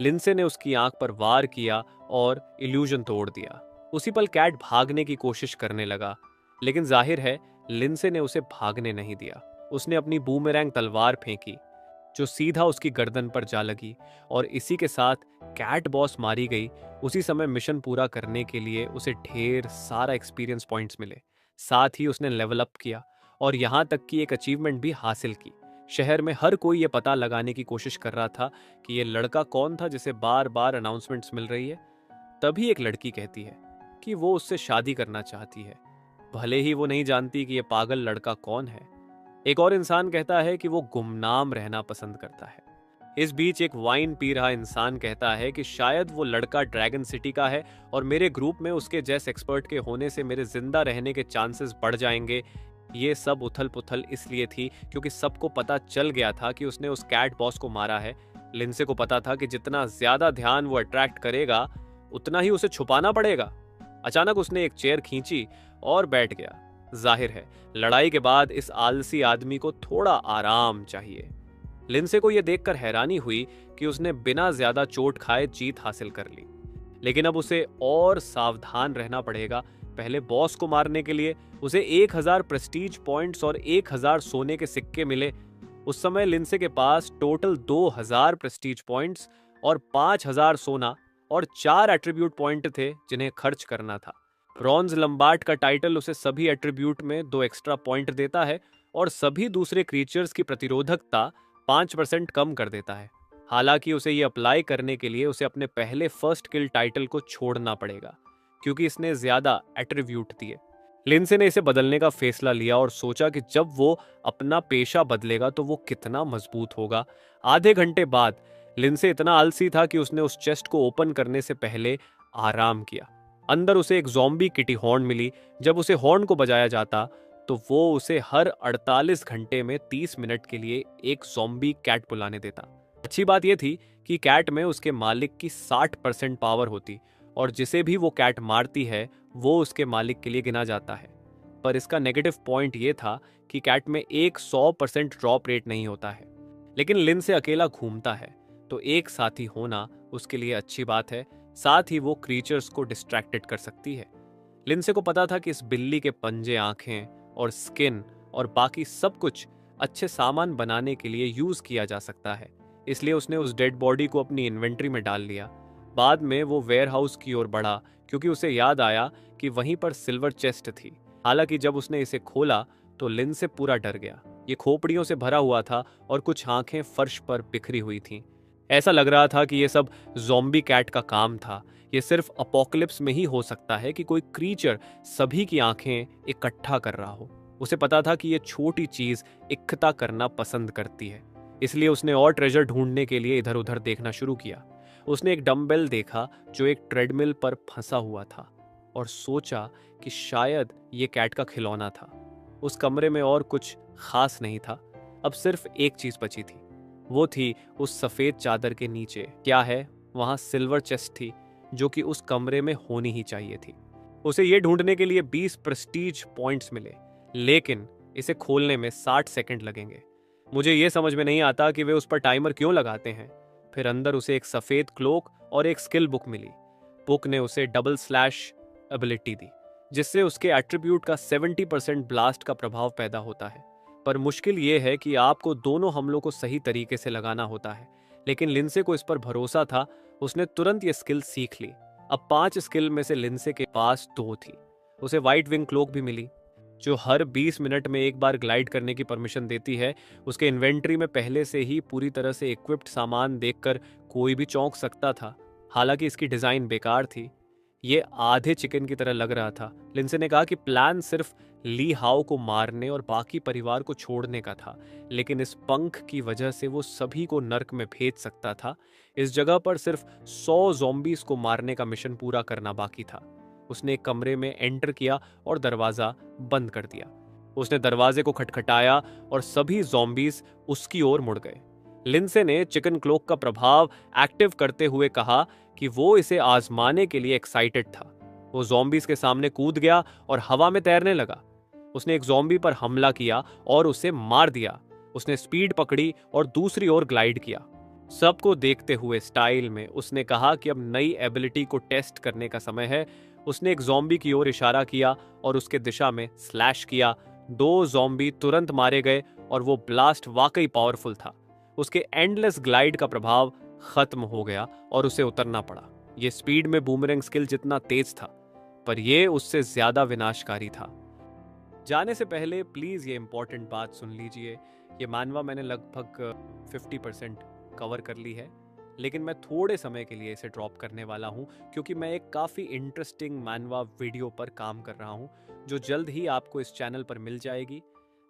लिंसे ने उसकी आंख पर वार किया और इल्यूजन तोड़ दिया। उसी पल कैट भागने की कोशिश करने लगा, लेकिन जाहिर है लिंसे ने उसे भागने नहीं दिया। उसने अपनी बूमेरैंग तलवार फेंकी जो सीधा उसकी गर्दन पर जा लगी और इसी के साथ कैट बॉस मारी गई। उसी समय मिशन पूरा करने के लिए उसे ढेर सारा एक्सपीरियंस पॉइंट्स मिले। साथ ही उसने लेवल अप किया और यहाँ तक कि एक अचीवमेंट भी हासिल की। शहर में हर कोई ये पता लगाने की कोशिश कर रहा था कि ये लड़का कौन था जिसे बार बार अनाउंसमेंट्स मिल रही है। तभी एक लड़की कहती है कि वो उससे शादी करना चाहती है, भले ही वो नहीं जानती कि ये पागल लड़का कौन है। एक और इंसान कहता है कि वो गुमनाम रहना पसंद करता है। इस बीच एक वाइन पी रहा इंसान कहता है कि शायद वो लड़का ड्रैगन सिटी का है और मेरे ग्रुप में उसके जैसे एक्सपर्ट के होने से मेरे जिंदा रहने के चांसेस बढ़ जाएंगे। ये सब उथल पुथल इसलिए थी क्योंकि सबको पता चल गया था कि उसने उस कैट बॉस को मारा है। लिंसे को पता था कि जितना ज्यादा ध्यान वो अट्रैक्ट करेगा उतना ही उसे छुपाना पड़ेगा। अचानक उसने एक चेयर खींची और बैठ गया। जाहिर है लड़ाई के बाद इस आलसी आदमी को थोड़ा आराम चाहिए। लिंसे को यह देखकर हैरानी हुई कि उसने बिना ज्यादा चोट खाए जीत हासिल कर ली, लेकिन अब उसे और सावधान रहना पड़ेगा। पहले बॉस को मारने के लिए उसे 1000 प्रेस्टीज पॉइंट्स और 1000 सोने के सिक्के मिले। उस समय लिंसे के पास टोटल 2000 प्रेस्टीज पॉइंट्स और 5000 सोना और 4 एट्रीब्यूट पॉइंट थे जिन्हें खर्च करना था। ब्रॉन्ज लंबार्ड का टाइटल उसे सभी एट्रीब्यूट में 2 एक्स्ट्रा पॉइंट देता है और सभी दूसरे क्रीचर्स की प्रतिरोधकता 5% कम कर देता है। हालांकि उसे ये अप्लाई करने के लिए उसे अपने पहले फर्स्ट किल टाइटल को छोड़ना पड़ेगा क्योंकि इसने ज्यादा एट्रीब्यूट दिए। लिंसे ने इसे बदलने का फैसला लिया और सोचा कि जब वो अपना पेशा बदलेगा तो वो कितना मजबूत होगा। आधे घंटे बाद लिंसे इतना आलसी था कि उसने उस चेस्ट को ओपन करने से पहले आराम किया। अंदर उसे एक ज़ॉम्बी किटी हॉर्न मिली। जब उसे हॉर्न को बजाया जाता तो वो उसे हर 48 घंटे में 30 मिनट के लिए एक ज़ॉम्बी कैट बुलाने देता। अच्छी बात यह थी कि कैट में उसके मालिक की 60% पावर होती और जिसे भी वो कैट मारती है वो उसके मालिक के लिए गिना जाता है। पर इसका नेगेटिव पॉइंट ये था कि कैट में एक 100% ड्रॉप रेट नहीं होता है। लेकिन लिंसे अकेला घूमता है तो एक साथी होना उसके लिए अच्छी बात है, साथ ही वो क्रीचर्स को डिस्ट्रैक्टेड कर सकती है। लिंसे को पता था कि इस बिल्ली के पंजे, आंखें और स्किन और बाकी सब कुछ अच्छे सामान बनाने के लिए यूज किया जा सकता है, इसलिए उसने उस डेड बॉडी को अपनी इन्वेंट्री में डाल लिया। बाद में वो वेयरहाउस की ओर बढ़ा क्योंकि उसे याद आया कि वहीं पर सिल्वर चेस्ट थी। हालांकि जब उसने इसे खोला तो लिंसे पूरा डर गया। ये खोपड़ियों से भरा हुआ था और कुछ आंखें फर्श पर बिखरी हुई थीं। ऐसा लग रहा था कि ये सब ज़ॉम्बी कैट का काम था। ये सिर्फ अपोकलिप्स में ही हो सकता है कि कोई क्रीचर सभी की आंखें इकट्ठा कर रहा हो। उसे पता था कि ये छोटी चीज इकट्ठा करना पसंद करती है, इसलिए उसने और ट्रेजर ढूंढने के लिए इधर उधर देखना शुरू किया। उसने एक डंबेल देखा जो एक ट्रेडमिल पर फंसा हुआ था और सोचा कि शायद ये कैट का खिलौना था। उस कमरे में और कुछ खास नहीं था। अब सिर्फ एक चीज बची थी, वो थी उस सफेद चादर के नीचे। क्या है? वहां सिल्वर चेस्ट थी जो कि उस कमरे में होनी ही चाहिए थी। उसे ये ढूंढने के लिए 20 प्रेस्टीज पॉइंट्स मिले, लेकिन इसे खोलने में 60 सेकंड लगेंगे। मुझे ये समझ में नहीं आता कि वे उस पर टाइमर क्यों लगाते हैं। फिर अंदर उसे एक सफेद क्लोक और एक स्किल बुक मिली। बुक ने उसे डबल स्लैश एबिलिटी दी, जिससे उसके एट्रीब्यूट का 70% ब्लास्ट का प्रभाव पैदा होता है। पर मुश्किल ये है कि आपको दोनों हमलों को सही तरीके से लगाना होता है। लेकिन लिंसे को इस पर भरोसा था। उसने तुरंत ये स्किल सीख ली। अब 5 स्किल में से लिंसे के पास 2 थी। उसे व्हाइट विंग क्लोक भी मिली जो हर 20 मिनट में एक बार ग्लाइड करने की परमिशन देती है। उसके इन्वेंट्री में पहले से ही पूरी तरह से इक्विप्ड सामान देखकर कोई भी चौंक सकता था। हालांकि इसकी डिजाइन बेकार थी, ये आधे चिकन की तरह लग रहा था। लिंसे ने कहा कि प्लान सिर्फ ली हाओ को मारने और बाकी परिवार को छोड़ने का था, लेकिन इस पंख की वजह से वो सभी को नर्क में भेज सकता था। इस जगह पर सिर्फ 100 ज़ॉम्बीज को मारने का मिशन पूरा करना बाकी था। उसने एक कमरे में एंटर किया और दरवाजा बंद कर दिया। उसने दरवाजे को खटखटाया और सभी ज़ॉम्बीज उसकी ओर मुड़ गए। लिंसे ने चिकन क्लोक का प्रभाव एक्टिव करते हुए कहा कि वो इसे आजमाने के लिए एक्साइटेड था। वो ज़ॉम्बीज के सामने कूद गया और हवा में तैरने लगा। उसने एक ज़ॉम्बी पर हमला किया और उसे मार दिया। उसने स्पीड पकड़ी और दूसरी ओर ग्लाइड किया। सबको देखते हुए स्टाइल में उसने कहा कि अब नई एबिलिटी को टेस्ट करने का समय है। उसने एक ज़ॉम्बी की ओर इशारा किया और उसके दिशा में स्लैश किया। 2 ज़ॉम्बी तुरंत मारे गए और वो ब्लास्ट वाकई पावरफुल था। उसके एंडलेस ग्लाइड का प्रभाव खत्म हो गया और उसे उतरना पड़ा। ये स्पीड में बूमरैंग स्किल जितना तेज था, पर यह उससे ज्यादा विनाशकारी था। जाने से पहले प्लीज ये इंपॉर्टेंट बात सुन लीजिए। ये मानवा मैंने लगभग 50% कवर कर ली है। लेकिन मैं थोड़े समय के लिए इसे ड्रॉप करने वाला हूँ क्योंकि मैं एक काफ़ी इंटरेस्टिंग मानवा वीडियो पर काम कर रहा हूँ जो जल्द ही आपको इस चैनल पर मिल जाएगी।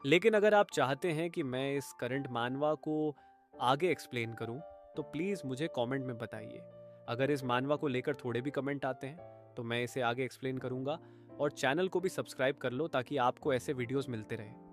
लेकिन अगर आप चाहते हैं कि मैं इस करंट मानवा को आगे एक्सप्लेन करूँ तो प्लीज़ मुझे कमेंट में बताइए। अगर इस मानवा को लेकर थोड़े भी कमेंट आते हैं तो मैं इसे आगे एक्सप्लेन करूँगा। और चैनल को भी सब्सक्राइब कर लो ताकि आपको ऐसे वीडियोस मिलते रहें।